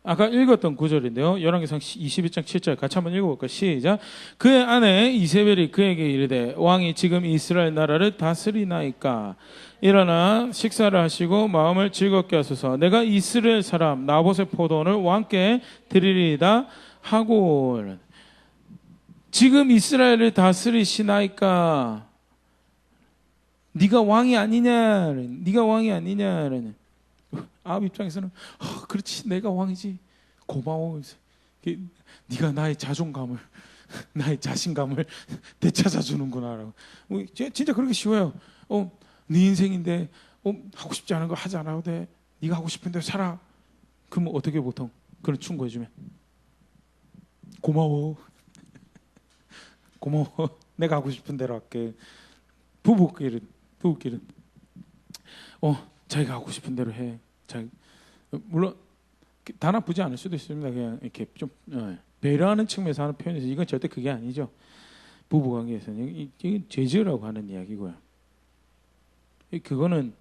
아까 읽었던 구절인데요. 열왕기상 21장 7절 같이 한번 읽어볼까요? 시작. 그의 아내 이세벨이 그에게 이르되 왕이 지금 이스라엘 나라를 다스리나이까. 일어나 식사를 하시고 마음을 즐겁게 하소서. 내가 이스라엘 사람 나봇의 포도원을 왕께 드리리이다 하고. 지금 이스라엘을 다스리시나이까. 네가 왕이 아니냐. 네가 왕이 아니냐. 아합 입장에서는 그렇지, 내가 왕이지, 고마워. 네가 나의 자존감을 나의 자신감을 되찾아주는구나라고. 진짜 그렇게 쉬워요. 네 인생인데 하고 싶지 않은 거 하지 않아도 돼. 네가 하고 싶은 대로 살아. 그럼 어떻게 보통 그런 충고해주면 고마워. 고마워. 내가 하고 싶은 대로 할게. 부부끼리 자기가 하고 싶은 대로 해. 물론 다 나쁘지 않을 수도 있습니다. 그냥 이렇게 좀 배려하는 측면에서 하는 표현에서 이건 절대 그게 아니죠. 부부관계에서는 이게 죄지으라고 하는 이야기고요. 그거는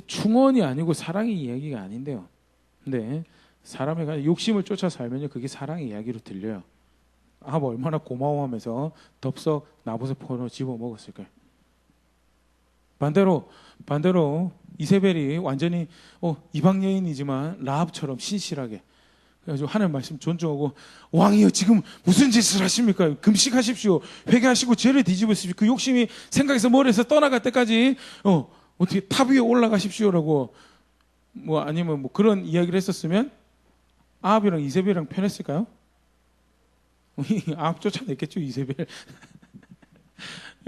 충원이 아니고 사랑의 이야기가 아닌데요. 근데 사람의 욕심을 쫓아 살면요, 그게 사랑의 이야기로 들려요. 아버 얼마나 고마워하면서 덥석 나봇의 포도 집어 먹었을까요? 반대로 이세벨이 완전히 이방 여인이지만 라합처럼 신실하게, 그래가지고 하나님 말씀 존중하고, 왕이여 지금 무슨 짓을 하십니까? 금식하십시오. 회개하시고 죄를 뒤집으십시오. 그 욕심이 생각에서 머리에서 떠나갈 때까지 어떻게 탑 위에 올라가십시오라고 뭐 아니면 뭐 그런 이야기를 했었으면 아합이랑 이세벨이랑 편했을까요? 아합 쫓아냈겠죠, 이세벨.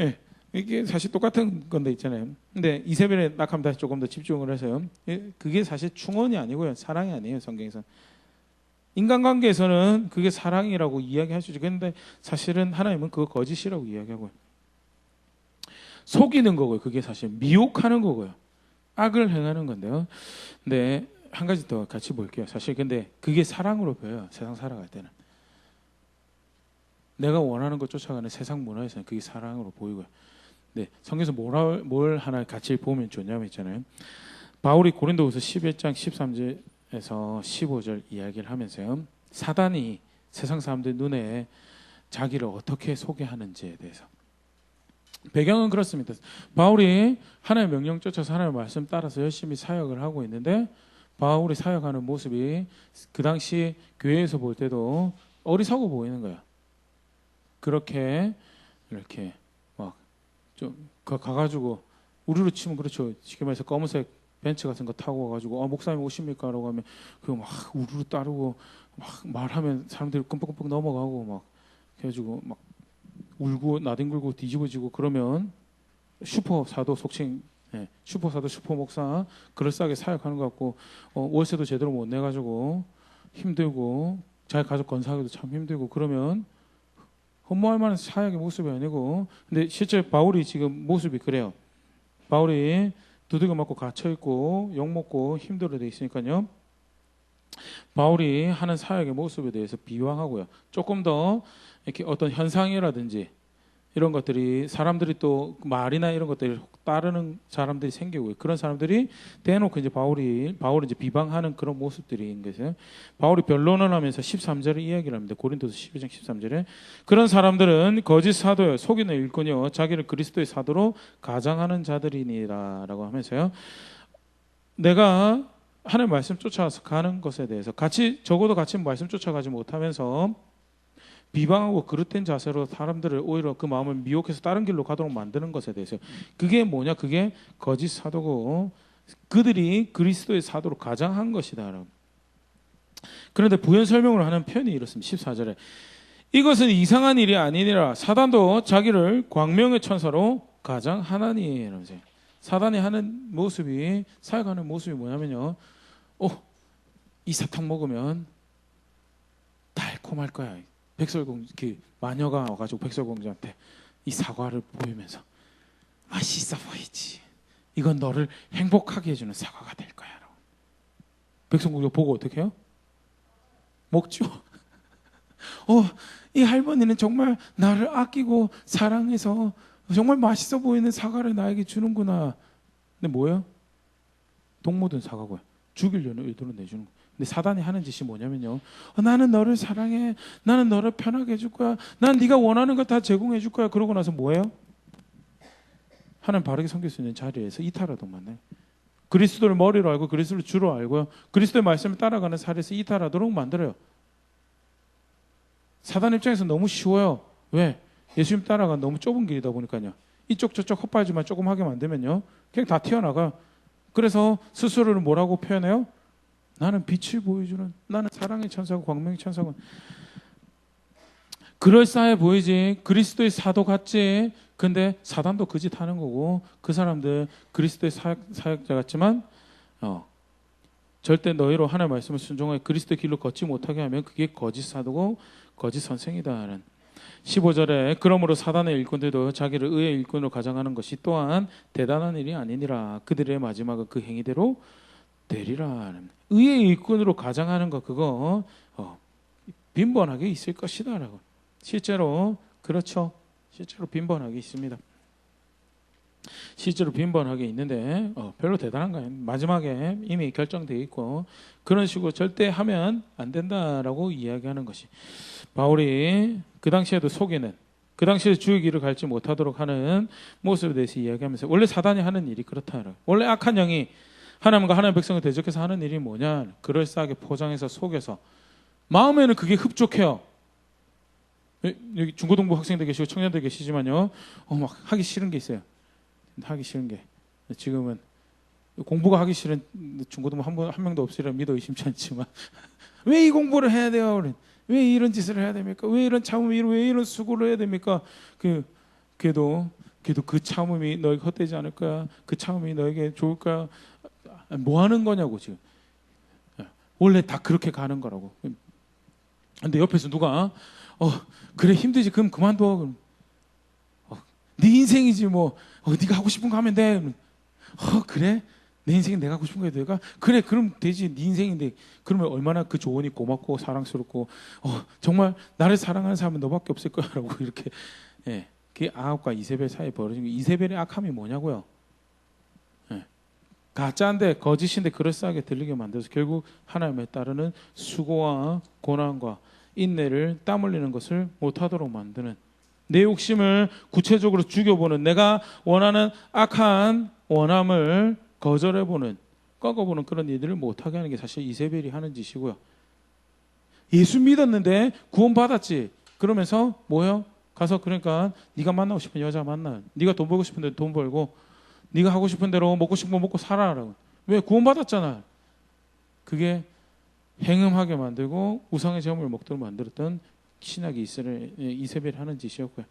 예, 이게 사실 똑같은 건데 있잖아요. 근데 이세벨의 낙함 다시 조금 더 집중을 해서요. 그게 사실 충원이 아니고요, 사랑이 아니에요, 성경에서. 인간관계에서는 그게 사랑이라고 이야기할 수 있죠. 그런데 사실은 하나님은 그거 거짓이라고 이야기하고요. 속이는 거고요. 그게 사실 미혹하는 거고요. 악을 행하는 건데요. 근데 한 가지 더 같이 볼게요. 사실 근데 그게 사랑으로 보여요. 세상 살아갈 때는. 내가 원하는 것 쫓아가는 세상 문화에서는 그게 사랑으로 보이고요. 네, 성경에서 뭘 하나 같이 보면 좋냐면 있잖아요. 바울이 고린도후서 11장 13절에서 15절 이야기를 하면서요. 사단이 세상 사람들 눈에 자기를 어떻게 소개하는지에 대해서. 배경은 그렇습니다. 바울이 하나님의 명령 쫓아서 하나님의 말씀 따라서 열심히 사역을 하고 있는데 바울이 사역하는 모습이 그 당시 교회에서 볼 때도 어리석어 보이는 거야. 그렇게 이렇게 막 좀 가가지고 우리로 치면 그렇죠. 쉽게 말해서 검은색 벤츠 같은 거 타고 와가지고 목사님 오십니까라고 하면 그거 막 우르르 따르고 막 말하면 사람들이 끔뻑끔뻑 넘어가고 막 해가지고 막 울고 나뒹굴고 뒤집어지고 그러면 슈퍼 사도 속칭 슈퍼 사도 슈퍼 목사 그럴싸하게 사역하는 것 같고 월세도 제대로 못 내가지고 힘들고 자기 가족 건사하기도 참 힘들고 그러면 허무할 만한 사역의 모습이 아니고 근데 실제 바울이 지금 모습이 그래요. 바울이 두들겨 맞고 갇혀 있고 욕 먹고 힘들어 돼 있으니까요. 바울이 하는 사역의 모습에 대해서 비방하고요. 조금 더 이렇게 어떤 현상이라든지 이런 것들이 사람들이 또 말이나 이런 것들이 따르는 사람들이 생기고 그런 사람들이 대놓고 이제 바울을 이제 비방하는 그런 모습들인 것이에요. 바울이 변론을 하면서 13절에 이야기를 합니다. 고린도서 12장 13절에 그런 사람들은 거짓 사도요 속이는 일꾼이요 자기를 그리스도의 사도로 가장하는 자들이니라라고 하면서요. 내가 하나님의 말씀 쫓아서 가는 것에 대해서 적어도 같이 말씀 쫓아가지 못하면서 비방하고 그릇된 자세로 사람들을 오히려 그 마음을 미혹해서 다른 길로 가도록 만드는 것에 대해서 그게 뭐냐? 그게 거짓 사도고 그들이 그리스도의 사도로 가장한 것이다. 그런데 부연 설명을 하는 표현이 이렇습니다. 14절에 이것은 이상한 일이 아니니라 사단도 자기를 광명의 천사로 가장하나니 이러면서 사단이 하는 모습이 사역하는 모습이 뭐냐면요. 이 사탕 먹으면 달콤할 거야. 마녀가 와가지고 백설공주한테 이 사과를 보이면서 맛있어 보이지. 이건 너를 행복하게 해주는 사과가 될 거야. 백설공주 보고 어떻게 해요? 먹죠. 이 할머니는 정말 나를 아끼고 사랑해서 정말 맛있어 보이는 사과를 나에게 주는구나. 근데 뭐예요? 독 묻은 사과고요. 죽이려는 의도로 내주는 거예요. 근데 사단이 하는 짓이 뭐냐면요. 나는 너를 사랑해. 나는 너를 편하게 해줄 거야. 난 네가 원하는 거 다 제공해 줄 거야. 그러고 나서 뭐예요? 하나님 바르게 섬길 수 있는 자리에서 이탈하도록 만나요. 그리스도를 머리로 알고 그리스도를 주로 알고요. 그리스도의 말씀을 따라가는 자리에서 이탈하도록 만들어요. 사단 입장에서 너무 쉬워요. 왜? 예수님 따라가는 너무 좁은 길이다 보니까요. 이쪽 저쪽 헛발질만 조금 하게 만들면요. 그냥 다 튀어나가요. 그래서 스스로를 뭐라고 표현해요? 나는 빛을 보여주는 나는 사랑의 천사고 광명의 사고 그럴싸해 보이지 그리스도의 사도 같지 근데 사단도 그 짓 하는 거고 그 사람들 그리스도의 사역자 같지만 절대 너희로 하나님의 말씀을 순종하여 그리스도의 길로 걷지 못하게 하면 그게 거짓 사도고 거짓 선생이다는 15절에 그러므로 사단의 일꾼들도 자기를 의의 일꾼으로 가장하는 것이 또한 대단한 일이 아니니라 그들의 마지막은 그 행위대로 되리라. 의의 일꾼으로 가장하는 거 그거 빈번하게 있을 것이다라고. 실제로 그렇죠. 실제로 빈번하게 있습니다. 실제로 빈번하게 있는데 별로 대단한 거예요. 마지막에 이미 결정되어 있고 그런 식으로 절대 하면 안 된다라고 이야기하는 것이 바울이 그 당시에도 속이는 그 당시에 주의 길을 갈지 못하도록 하는 모습에 대해서 이야기하면서 원래 사단이 하는 일이 그렇다. 원래 악한 영이 하나님과 하나님의 백성을 대적해서 하는 일이 뭐냐? 그럴싸하게 포장해서 속여서 마음에는 그게 흡족해요. 여기 중고등부 학생들 계시고 청년들 계시지만요. 막 하기 싫은 게 있어요. 하기 싫은 게 지금은 공부가 하기 싫은 중고등 한 명도 없으리라 믿어 의심치 않지만 왜 이 공부를 해야 돼요? 왜 이런 짓을 해야 됩니까? 왜 이런 참음이, 왜 이런 수고를 해야 됩니까? 그래도 그 참음이 너에게 헛되지 않을 거야. 그 참음이 너에게 좋을 거야. 뭐 하는 거냐고 지금. 원래 다 그렇게 가는 거라고. 근데 옆에서 누가 그래 힘들지 그럼 그만둬. 네 인생이지 뭐. 네가 하고 싶은 거 하면 돼. 그래? 내 인생은 내가 하고 싶은 거야 내가? 그래 그럼 되지. 네 인생인데. 그러면 얼마나 그 조언이 고맙고 사랑스럽고 정말 나를 사랑하는 사람은 너밖에 없을 거야라고 이렇게. 그게 아합과 이세벨 사이에 벌어진 게 이세벨의 악함이 뭐냐고요. 가짜인데 거짓인데 그럴싸하게 들리게 만들어서 결국 하나님에 따르는 수고와 고난과 인내를 땀 흘리는 것을 못하도록 만드는, 내 욕심을 구체적으로 죽여보는, 내가 원하는 악한 원함을 거절해보는, 꺾어보는 그런 일들을 못하게 하는 게 사실 이세벨이 하는 짓이고요. 예수 믿었는데 구원받았지. 그러면서 뭐요? 가서 그러니까 네가 만나고 싶은 여자 만나. 네가 돈 벌고 싶은 대로 돈 벌고 네가 하고 싶은 대로 먹고 싶은 거 먹고 살아라고. 왜? 구원받았잖아. 그게 행음하게 만들고 우상의 제물을 먹도록 만들었던 신학이 이세벨이 하는 짓이었고요.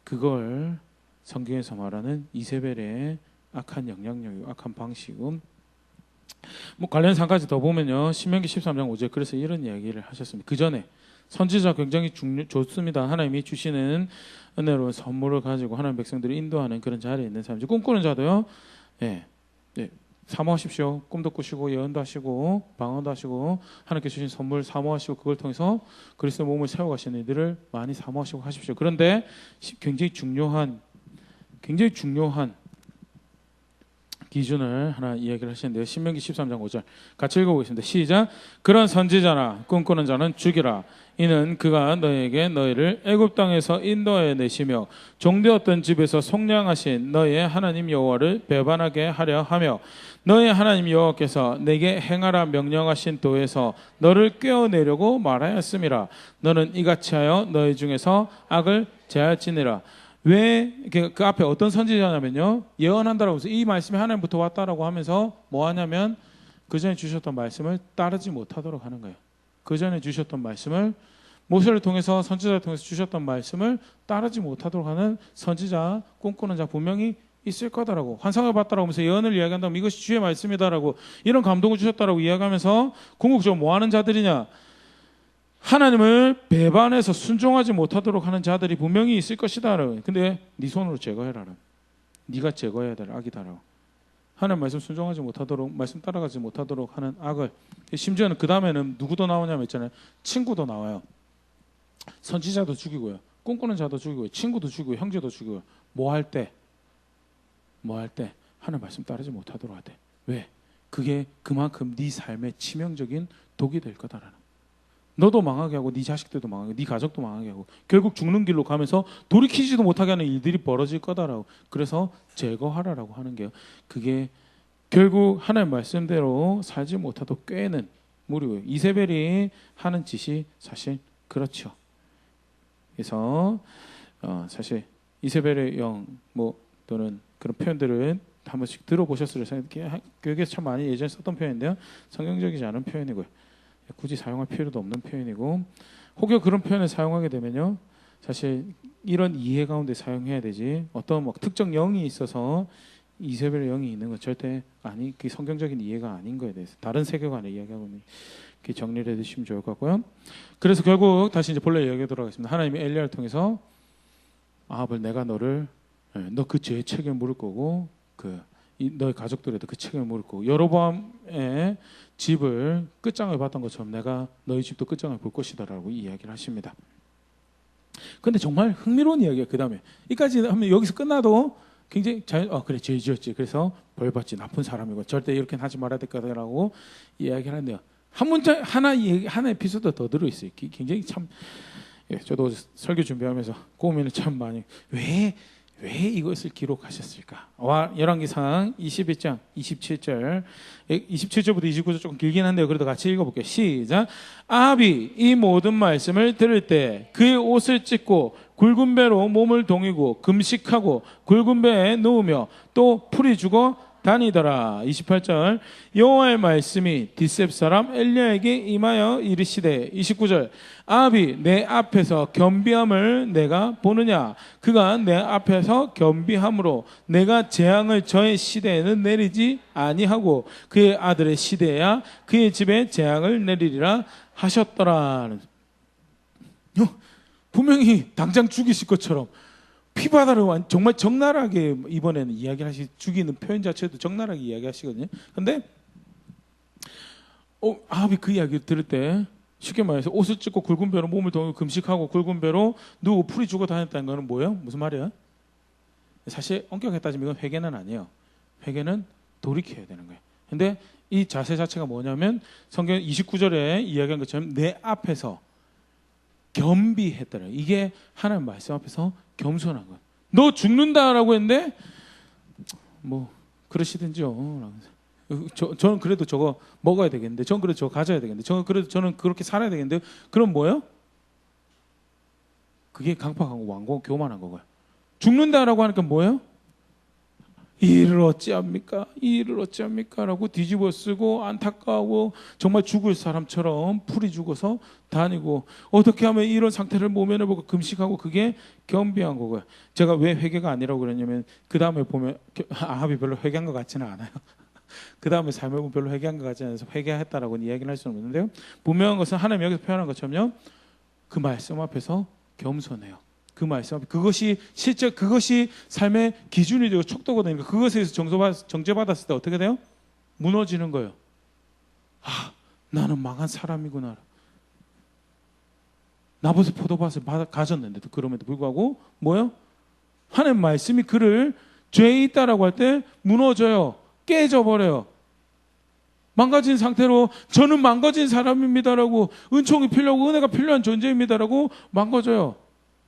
그걸 성경에서 말하는 이세벨의 악한 영향력이고 악한 방식은 뭐 관련해서 한 가지 더 보면요. 신명기 13장 5절 그래서 이런 이야기를 하셨습니다. 그 전에 선지자 굉장히 좋습니다. 하나님이 주시는 은혜로운 선물을 가지고 하나님 백성들을 인도하는 그런 자리에 있는 사람이죠. 꿈꾸는 자도요. 사모하십시오. 꿈도 꾸시고 예언도 하시고 방언도 하시고 하나님께 주신 선물 사모하시고 그걸 통해서 그리스도 몸을 세워가시는 이들을 많이 사모하시고 하십시오. 그런데 굉장히 중요한 기준을 하나 이야기를 하시는데요. 신명기 13장 5절 같이 읽어보겠습니다. 시작. 그런 선지자나 꿈꾸는 자는 죽이라. 이는 그가 너에게 너희를 애굽 땅에서 인도해 내시며 종되었던 집에서 속량하신 너희의 하나님 여호와를 배반하게 하려 하며 너희 하나님 여호와께서 내게 행하라 명령하신 도에서 너를 꿰어내려고 말하였음이라. 너는 이같이 하여 너희 중에서 악을 제하였지니라. 왜 그 앞에 어떤 선지자냐면요, 예언한다라고 해서 이 말씀이 하나님부터 왔다라고 하면서 뭐 하냐면 그 전에 주셨던 말씀을 따르지 못하도록 하는 거예요. 그 전에 주셨던 말씀을 모세를 통해서 선지자를 통해서 주셨던 말씀을 따르지 못하도록 하는 선지자, 꿈꾸는 자 분명히 있을 거다라고. 환상을 봤다라고 하면서 예언을 이야기한다면 이것이 주의 말씀이다라고 이런 감동을 주셨다라고 이야기하면서 궁극적으로 뭐 하는 자들이냐, 하나님을 배반해서 순종하지 못하도록 하는 자들이 분명히 있을 것이다. 근데 네 손으로 제거해라. 네가 제거해야 될 악이다라고. 하나님 말씀 순종하지 못하도록, 말씀 따라가지 못하도록 하는 악을. 심지어는 그 다음에는 누구도 나오냐면 있잖아요. 친구도 나와요. 선지자도 죽이고요. 꿈꾸는 자도 죽이고요. 친구도 죽이고 형제도 죽이고요. 뭐 할 때 하나님 말씀 따르지 못하도록 하되. 왜? 그게 그만큼 네 삶의 치명적인 독이 될 거다라는. 너도 망하게 하고 네 자식들도 망하게 하고 네 가족도 망하게 하고 결국 죽는 길로 가면서 돌이키지도 못하게 하는 일들이 벌어질 거다라고. 그래서 제거하라라고 하는 게요. 그게 결국 하나님 말씀대로 살지 못하도록 꿰는 무리고요. 이세벨이 하는 짓이 사실 그렇죠. 그래서 사실 이세벨의 영 뭐 또는 그런 표현들을 한 번씩 들어보셨을 텐데 교육에서 참 많이 예전에 썼던 표현인데요. 성경적이지 않은 표현이고요. 굳이 사용할 필요도 없는 표현이고, 혹여 그런 표현을 사용하게 되면요, 사실 이런 이해 가운데 사용해야 되지 어떤 뭐 특정 영이 있어서 이세벨의 영이 있는 건 절대 아니, 그 성경적인 이해가 아닌 거에 대해서 다른 세계관의 이야기하고 있는 게 정리를 해주시면 좋을 것 같고요. 그래서 결국 다시 이제 본래 이야기에 돌아가겠습니다. 하나님이 엘리야를 통해서 아합을 내가 너 그 죄의 책임을 물을 거고 너의 가족들에도 그 책임을 물을 거고 여로보암의 집을 끝장을 봤던 것처럼 내가 너희 집도 끝장을 볼 것이다라고 이야기를 하십니다. 그런데 정말 흥미로운 이야기예요. 그 다음에 이까지 하면 여기서 끝나도 굉장히 그래 죄 지었지 그래서 벌 받지 나쁜 사람이고 절대 이렇게는 하지 말아야 될 거다라고 이야기를 하는데요. 한 문장 하나 에피소드 더 들어 있어요. 굉장히 참 저도 설교 준비하면서 고민을 참 많이 왜 이것을 기록하셨을까? 열왕기상 21장 27절 27절부터 29절 조금 길긴 한데요. 그래도 같이 읽어볼게요. 시작. 아합이 이 모든 말씀을 들을 때 그의 옷을 찢고 굵은 배로 몸을 동이고 금식하고 굵은 배에 누우며 또 풀이 죽어 다니더라. 28절 여호와의 말씀이 디셉 사람 엘리야에게 임하여 이르시되 29절 아합이 내 앞에서 겸비함을 내가 보느냐 그가 내 앞에서 겸비함으로 내가 재앙을 저의 시대에는 내리지 아니하고 그의 아들의 시대에야 그의 집에 재앙을 내리리라 하셨더라. 분명히 당장 죽이실 것처럼 피바다를 정말 적나라하게 이번에는 이야기하시 죽이는 표현 자체도 적나라하게 이야기하시거든요. 근데 아합이 그 이야기를 들을 때 쉽게 말해서 옷을 찢고 굵은 배로 몸을 동이고 금식하고 굵은 배로 누우고 풀이 죽어 다녔다는 거는 뭐예요? 무슨 말이에요? 사실 엄격하게 따지면 이건 회개는 아니에요. 회개는 돌이켜야 되는 거예요. 근데 이 자세 자체가 뭐냐면 성경 29절에 이야기한 것처럼 내 앞에서 겸비했더라. 이게 하나님 말씀 앞에서 겸손한 거야. 너 죽는다라고 했는데 뭐 그러시든지요. 저는 그래도 저거 먹어야 되겠는데, 저는 그래도 저거 가져야 되겠는데, 저는 그렇게 살아야 되겠는데, 그럼 뭐예요? 그게 강팍하고 완고 교만한 거고요. 죽는다라고 하니까 뭐예요? 이 일을 어찌합니까? 이 일을 어찌합니까? 라고 뒤집어 쓰고 안타까워 정말 죽을 사람처럼 풀이 죽어서 다니고 어떻게 하면 이런 상태를 모면해보고 금식하고 그게 겸비한 거고요. 제가 왜 회개가 아니라고 그랬냐면 그 다음에 보면 아합이 별로 회개한 것 같지는 않아요. 그 다음에 삶을 보면 별로 회개한 것 같지 않아서 회개했다라고 이야기는 할 수는 없는데요. 분명한 것은 하나님 여기서 표현한 것처럼요. 그 말씀 앞에서 겸손해요. 그 말씀 앞에 그것이 실제 그것이 삶의 기준이 되고 척도거든요. 그것에서 정죄받았을 때 어떻게 돼요? 무너지는 거예요. 아, 나는 망한 사람이구나. 나봇의 포도밭을 가졌는데도 그럼에도 불구하고 뭐요? 하나님 말씀이 그를 죄에 있다라고 할 때 무너져요. 깨져버려요. 망가진 상태로 저는 망가진 사람입니다라고 은총이 필요하고 은혜가 필요한 존재입니다라고 망가져요.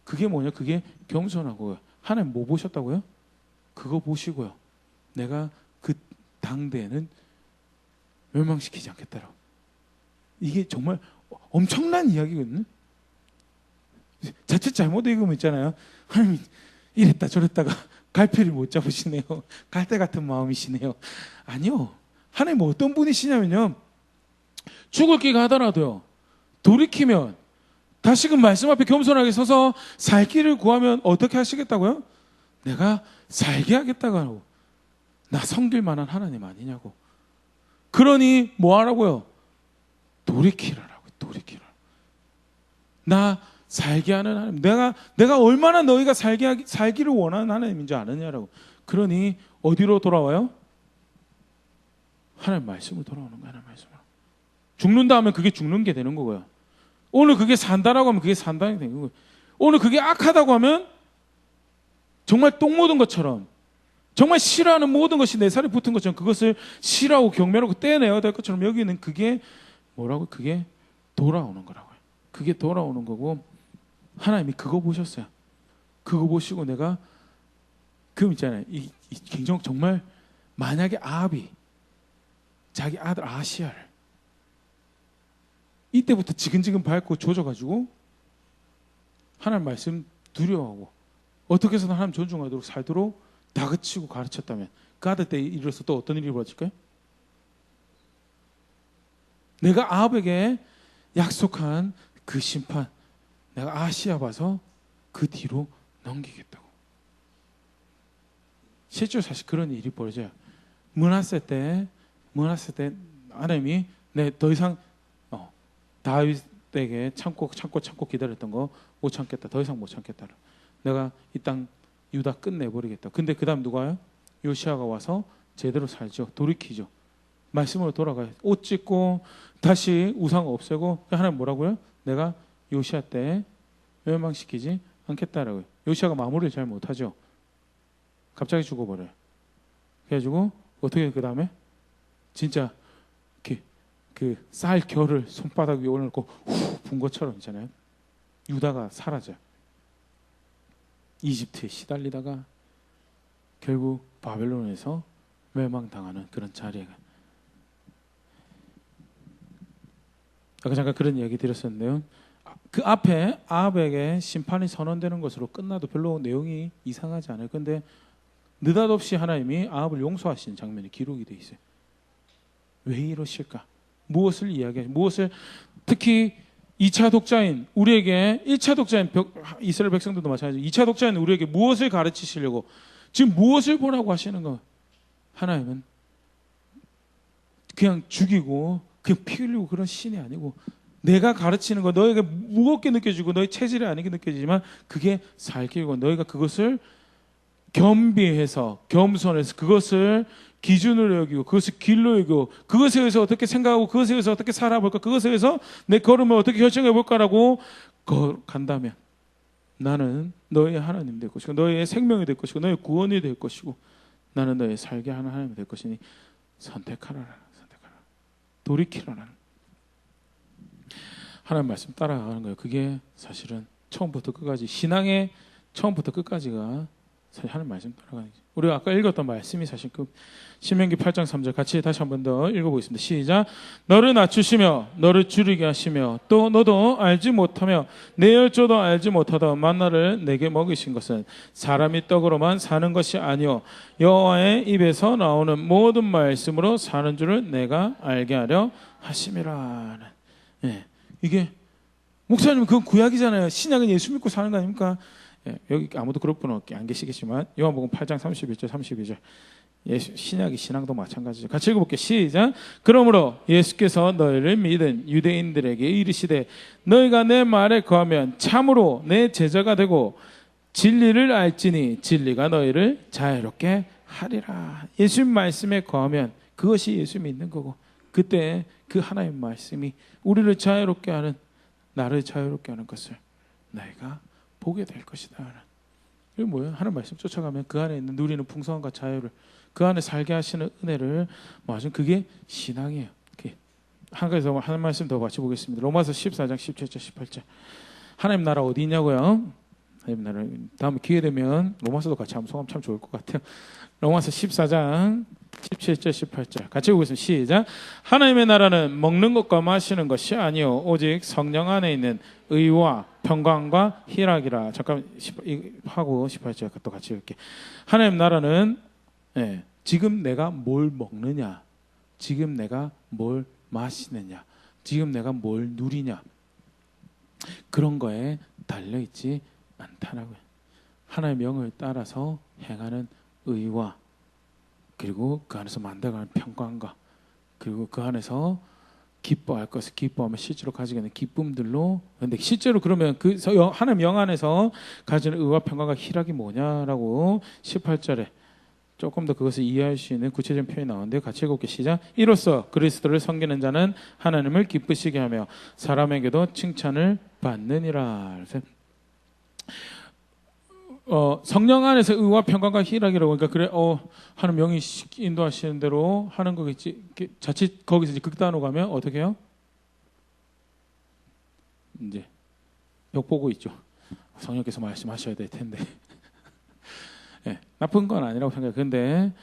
그게 뭐냐? 그게 겸손하고요. 하나님 뭐 보셨다고요? 그거 보시고요. 내가 그 당대에는 멸망시키지 않겠다라고. 이게 정말 엄청난 이야기거든요. 자칫 잘못 읽으면 있잖아요. 하나님 이랬다 저랬다가 갈피를 못 잡으시네요. 갈대 같은 마음이시네요. 아니요. 하나님 어떤 분이시냐면요. 죽을 기가 하더라도요. 돌이키면 다시금 말씀 앞에 겸손하게 서서 살 길을 구하면 어떻게 하시겠다고요? 내가 살게 하겠다고 하고. 나 섬길 만한 하나님 아니냐고. 그러니 뭐 하라고요? 돌이키라라고. 돌이키라. 나 살게 하는 하나님. 내가 얼마나 너희가 살기를 원하는 하나님인 줄 아느냐라고. 그러니 어디로 돌아와요? 하나님 말씀으로 돌아오는 거야. 하나님 말씀으로. 죽는다 하면 그게 죽는 게 되는 거고요. 오늘 그게 산다라고 하면 그게 산다는 게 되는 거예요. 오늘 그게 악하다고 하면 정말 똥 묻은 것처럼 정말 싫어하는 모든 것이 내 살에 붙은 것처럼 그것을 싫어하고 경멸하고 떼내야 될 것처럼 여기는 그게 뭐라고? 그게 돌아오는 거라고요. 그게 돌아오는 거고 하나님이 그거 보셨어요. 그거 보시고 내가 그 있잖아요. 이 굉장히 정말 만약에 아합이 자기 아들 아시아를 이때부터 지근지근 밟고 조져가지고 하나님 말씀 두려워하고 어떻게 해서든 하나님 존중하도록 살도록 다그치고 가르쳤다면 그 아들 때 이르러서 또 어떤 일이 벌어질까요? 내가 아합에게 약속한 그 심판 내가 아시아 봐서 그 뒤로 넘기겠다고. 실제로 사실 그런 일이 벌어져요. 므낫세 때 하나님이 더 이상 다윗에게 참고 기다렸던 거 못 참겠다. 더 이상 못 참겠다. 내가 이 땅 유다 끝내버리겠다. 근데 그 다음 누가요? 요시아가 와서 제대로 살죠. 돌이키죠. 말씀으로 돌아가요. 옷 찢고 다시 우상 없애고 하나님 뭐라고요? 내가 요시아 때 멸망시키지 않겠다라고요. 요시아가 마무리를 잘 못하죠. 갑자기 죽어버려요. 그래가지고 어떻게 그 다음에 진짜 그 쌀 결을 손바닥 위에 올려놓고 후 분 것처럼 있잖아요. 유다가 사라져요. 이집트에 시달리다가 결국 바벨론에서 멸망당하는 그런 자리에 아까 잠깐 그런 이야기 드렸었는데요. 그 앞에 아합에게 심판이 선언되는 것으로 끝나도 별로 내용이 이상하지 않아요. 근데 느닷없이 하나님이 아합을 용서하시는 장면이 기록이 돼 있어요. 왜 이러실까? 무엇을 이야기해? 무엇을 특히 2차 독자인 우리에게 1차 독자인 이스라엘 백성들도 마찬가지죠. 2차 독자인 우리에게 무엇을 가르치시려고 지금 무엇을 보라고 하시는 거? 하나님은 그냥 죽이고 그냥 피 흘리고 그런 신이 아니고 내가 가르치는 거 너에게 무겁게 느껴지고 너의 체질이 아니게 느껴지지만 그게 살길고 너희가 그것을 겸비해서 겸손해서 그것을 기준으로 여기고 그것을 길로 여기고 그것에 의해서 어떻게 생각하고 그것에 의해서 어떻게 살아볼까 그것에 의해서 내 걸음을 어떻게 결정해 볼까라고 간다면 나는 너의 하나님 될 것이고 너의 생명이 될 것이고 너의 구원이 될 것이고 나는 너의 살게 하는 하나님이 될 것이니 선택하라. 돌이키라는 하나님 말씀 따라가는 거예요. 그게 사실은 처음부터 끝까지 신앙의 처음부터 끝까지가 사실 하나님 말씀 따라가는 거죠. 우리가 아까 읽었던 말씀이 사실 그 신명기 8장 3절 같이 다시 한 번 더 읽어보겠습니다. 시작. 너를 낮추시며 너를 줄이게 하시며 또 너도 알지 못하며 내 열조도 알지 못하던 만나를 내게 먹이신 것은 사람이 떡으로만 사는 것이 아니요 여호와의 입에서 나오는 모든 말씀으로 사는 줄을 내가 알게 하려 하심이라. 예, 이게 목사님 그건 구약이잖아요. 신약은 예수 믿고 사는 거 아닙니까? 예, 여기 아무도 그럴 분은 안 계시겠지만 요한복음 8장 31절 32절 예수, 신약이 신앙도 마찬가지죠. 같이 읽어볼게요. 시작. 그러므로 예수께서 너희를 믿은 유대인들에게 이르시되 너희가 내 말에 거하면 참으로 내 제자가 되고 진리를 알지니 진리가 너희를 자유롭게 하리라. 예수님 말씀에 거하면 그것이 예수 믿는 거고 그때 그 하나님 말씀이 우리를 자유롭게 하는 나를 자유롭게 하는 것을 너희가 보게 될 것이다. 이게 뭐예요? 하나님 말씀 쫓아가면 그 안에 있는 누리는 풍성함과 자유를 그 안에 살게 하시는 은혜를 맞은 그게 신앙이에요. 한 가지 더 한 말씀 더 같이 보겠습니다. 로마서 14장 17절 18절. 하나님 나라 어디 있냐고요? 하나님 나라 다음에 기회 되면 로마서도 같이 한번 소감 참 좋을 것 같아요. 로마서 14장 17절 18절 같이 보겠습니다. 시작. 하나님의 나라는 먹는 것과 마시는 것이 아니요 오직 성령 안에 있는 의와 평강과 희락이라. 잠깐 하고 18절 또 같이 읽을게. 하나님 나라는 지금 내가 뭘 먹느냐, 지금 내가 뭘 마시느냐, 지금 내가 뭘 누리냐 그런 거에 달려있지 않다라고요. 하나님의 명을 따라서 행하는 의와 그리고 그 안에서 만들어가는 평강과 그리고 그 안에서 기뻐할 것을 기뻐하면 실제로 가지게 되는 기쁨들로. 근데 실제로 그러면 그 하나님 영 안에서 가지는 의와 평강과 희락이 뭐냐라고 18절에 조금 더 그것을 이해할 수 있는 구체적인 표현이 나오는데 같이 읽어볼게요. 시작. 이로써 그리스도를 섬기는 자는 하나님을 기쁘시게 하며 사람에게도 칭찬을 받느니라. 그래서 성령 안에서 의와 평강과 희락이라고. 그러니까 그래 하나님 영이 인도하시는 대로 하는 거겠지. 자칫 거기서 이제 극단으로 가면 어떻게 해요? 이제 벽 보고 있죠. 성령께서 말씀하셔야 될 텐데. 네, 나쁜 건 아니라고 생각해요. 그런데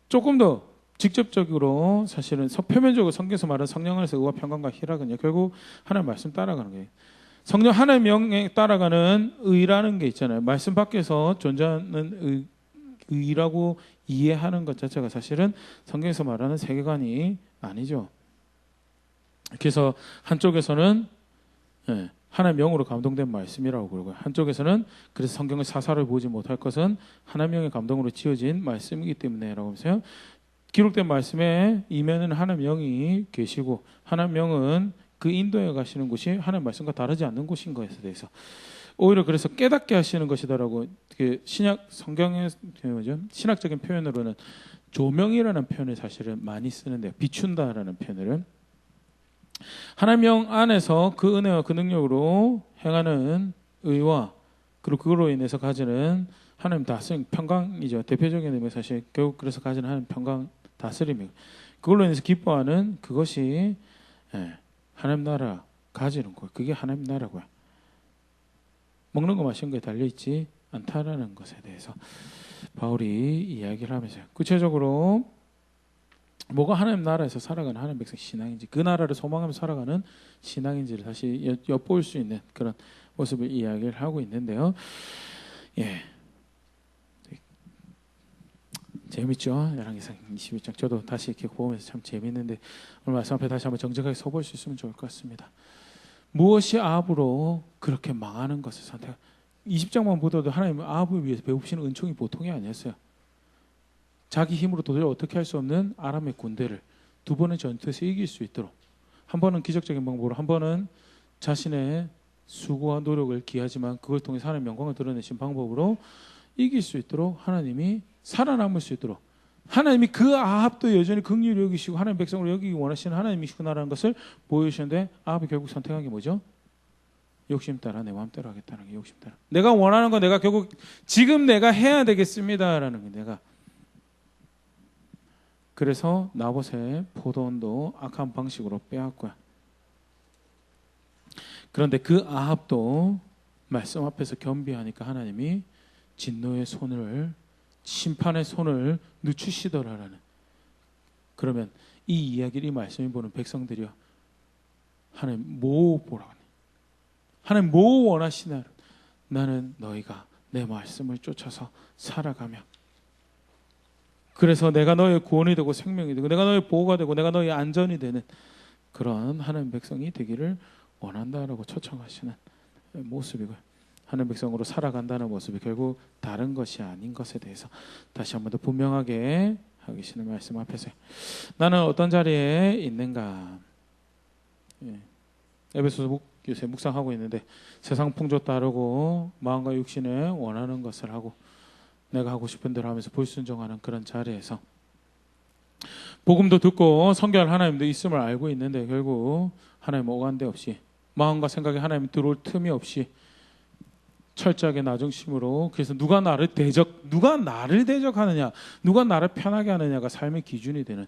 조금 더 직접적으로 사실은 표면적으로 성경에서 말하는 성령 안에서 의와 평강과 희락은요 결국 하나님 말씀 따라가는 거예요. 성령 하나님 명에 따라가는 의라는 게 있잖아요. 말씀 밖에서 존재하는 의라고 이해하는 것 자체가 사실은 성경에서 말하는 세계관이 아니죠. 그래서 한쪽에서는 하나님 영으로 감동된 말씀이라고 그러고요. 한쪽에서는 그래서 성경의 사사를 보지 못할 것은 하나님 영의 감동으로 지어진 말씀이기 때문에라고 하면서요. 기록된 말씀에 이면에는 하나님 영이 계시고 하나님 영은 그 인도해 가시는 곳이 하나님 말씀과 다르지 않는 곳인 것에 대해서 오히려 그래서 깨닫게 하시는 것이다라고 신약 성경의 뭐죠? 신학적인 표현으로는 조명이라는 표현을 사실은 많이 쓰는데 비춘다라는 표현을 하나님 영 안에서 그 은혜와 그 능력으로 행하는 의와 그리고 그걸로 인해서 가지는 하나님 다스림 평강이죠. 대표적인 의미 사실 결국 그래서 가지는 하나님 평강 다스림이고 그걸로 인해서 기뻐하는 그것이 하나님 나라 가지는 거예요. 그게 하나님 나라고요. 먹는 거 마시는 거에 달려있지 않다라는 것에 대해서 바울이 이야기를 하면서 구체적으로 뭐가 하나님 나라에서 살아가는 하나님 백성 신앙인지, 그 나라를 소망하며 살아가는 신앙인지를 다시 엿볼 수 있는 그런 모습을 이야기를 하고 있는데요. 예, 재밌죠? 열왕기상 21장 저도 다시 이렇게 보면서 참 재밌는데 오늘 말씀 앞에 다시 한번 정직하게 서볼 수 있으면 좋을 것 같습니다. 무엇이 아합으로 그렇게 망하는 것을 선택? 20장만 보더라도 하나님 아합을 위해서 배우시는 은총이 보통이 아니었어요. 자기 힘으로 도저히 어떻게 할 수 없는 아람의 군대를 두 번의 전투에서 이길 수 있도록, 한 번은 기적적인 방법으로, 한 번은 자신의 수고와 노력을 기하지만 그걸 통해 하나님의 영광을 드러내신 방법으로 이길 수 있도록 하나님이 살아남을 수 있도록, 하나님이 그 아합도 여전히 긍휼히 여기시고 하나님 백성으로 여기기 원하시는 하나님이시구나라는 것을 보여주셨는데, 아합이 결국 선택한 게 뭐죠? 욕심 따라 내 마음대로 하겠다는 게, 욕심 따라 내가 원하는 건 내가 결국 지금 내가 해야 되겠습니다라는 게, 내가. 그래서 나봇의 포도원도 악한 방식으로 빼앗고요. 그런데 그 아합도 말씀 앞에서 겸비하니까 하나님이 진노의 손을, 심판의 손을 늦추시더라라는. 그러면 이 이야기를, 이 말씀을 보는 백성들이요, 하나님 뭐 보라고 하니? 하나님 뭐 원하시나? 나는 너희가 내 말씀을 쫓아서 살아가며, 그래서 내가 너의 구원이 되고 생명이 되고 내가 너의 보호가 되고 내가 너의 안전이 되는 그런 하나님 백성이 되기를 원한다라고 초청하시는 모습이고요. 하나님 백성으로 살아간다는 모습이 결국 다른 것이 아닌 것에 대해서 다시 한 번 더 분명하게 하고 계시는 말씀 앞에서, 나는 어떤 자리에 있는가? 에베소서 요새 묵상하고 있는데, 세상 풍조 따르고 마음과 육신에 원하는 것을 하고 내가 하고 싶은 대로 하면서 불순종하는 그런 자리에서 복음도 듣고 성결한 하나님도 있음을 알고 있는데 결국 하나님 오간데 없이, 마음과 생각에 하나님 들어올 틈이 없이 철저하게 나중심으로, 그래서 누가 나를 대적하느냐, 누가 나를 편하게 하느냐가 삶의 기준이 되는,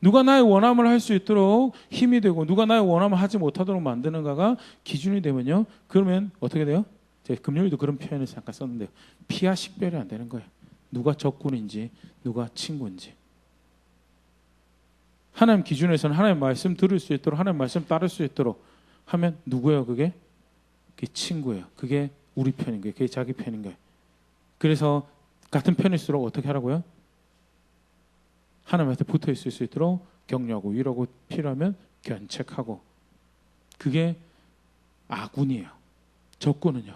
누가 나의 원함을 할 수 있도록 힘이 되고 누가 나의 원함을 하지 못하도록 만드는가가 기준이 되면요, 그러면 어떻게 돼요? 제가 금요일도 그런 표현을 잠깐 썼는데, 피와 식별이 안 되는 거예요. 누가 적군인지 누가 친구인지. 하나님 기준에서는 하나님 말씀 들을 수 있도록, 하나님 말씀 따를 수 있도록 하면 누구예요? 그게 친구예요. 그게 우리 편인 거예요. 그게 자기 편인 거예요. 그래서 같은 편일수록 어떻게 하라고요? 하나님한테 붙어 있을 수 있도록 격려하고 위로하고, 필요하면 견책하고. 그게 아군이에요. 적군은요,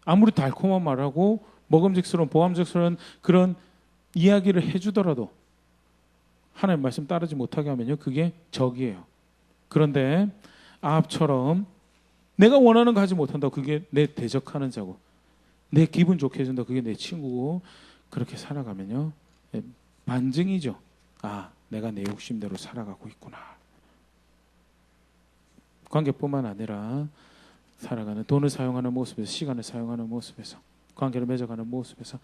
아무리 달콤한 말하고 먹음직스러운 보암직스러운 그런 이야기를 해주더라도 하나님 말씀 따르지 못하게 하면요, 그게 적이에요. 그런데 아합처럼 내가 원하는 거 하지 못한다고 그게 내 대적하는 자고, 내 기분 좋게 해준다 그게 내 친구고, 그렇게 살아가면요 반증이죠. 아, 내가 내 욕심대로 살아가고 있구나. 관계뿐만 아니라 살아가는, 돈을 사용하는 모습에서, 시간을 사용하는 모습에서, 관계를 맺어가는 모습에서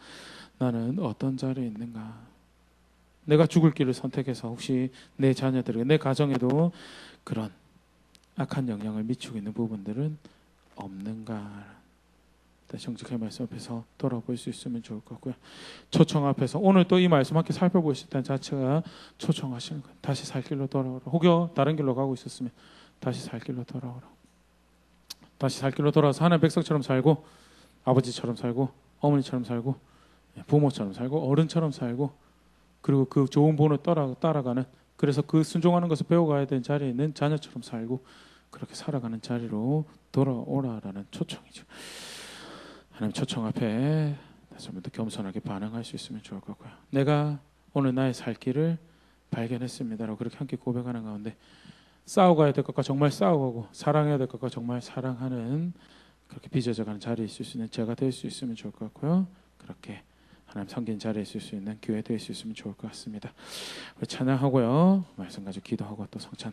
나는 어떤 자리에 있는가? 내가 죽을 길을 선택해서 혹시 내 자녀들에게, 내 가정에도 그런 악한 영향을 미치고 있는 부분들은 없는가? 정직하게 말씀 앞에서 돌아볼 수 있으면 좋을 것 같고요. 초청 앞에서 오늘 또 이 말씀 함께 살펴볼 수 있다는 자체가 초청하시는 거예요. 다시 살 길로 돌아오라. 혹여 다른 길로 가고 있었으면 다시 살 길로 돌아오라. 다시 살 길로 돌아와서 하나님 백성처럼 살고, 아버지처럼 살고, 어머니처럼 살고, 부모처럼 살고, 어른처럼 살고, 그리고 그 좋은 본을 따라가는, 그래서 그 순종하는 것을 배워가야 되는 자리에 있는 자녀처럼 살고, 그렇게 살아가는 자리로 돌아오라라는 초청이죠. 하나님 초청 앞에 다시 한번 더 겸손하게 반응할 수 있으면 좋을 것 같고요. 내가 오늘 나의 살 길을 발견했습니다라고 그렇게 함께 고백하는 가운데, 싸워가야 될 것과 정말 싸워가고, 사랑해야 될 것과 정말 사랑하는, 그렇게 빚어져가는 자리에 있을 수 있는 제가 될 수 있으면 좋을 것 같고요. 그렇게 하나님 섬긴 자리에 있을 수 있는 교회 될 수 있으면 좋을 것 같습니다. 우리 찬양하고요, 말씀 가지고 기도하고 또 성찬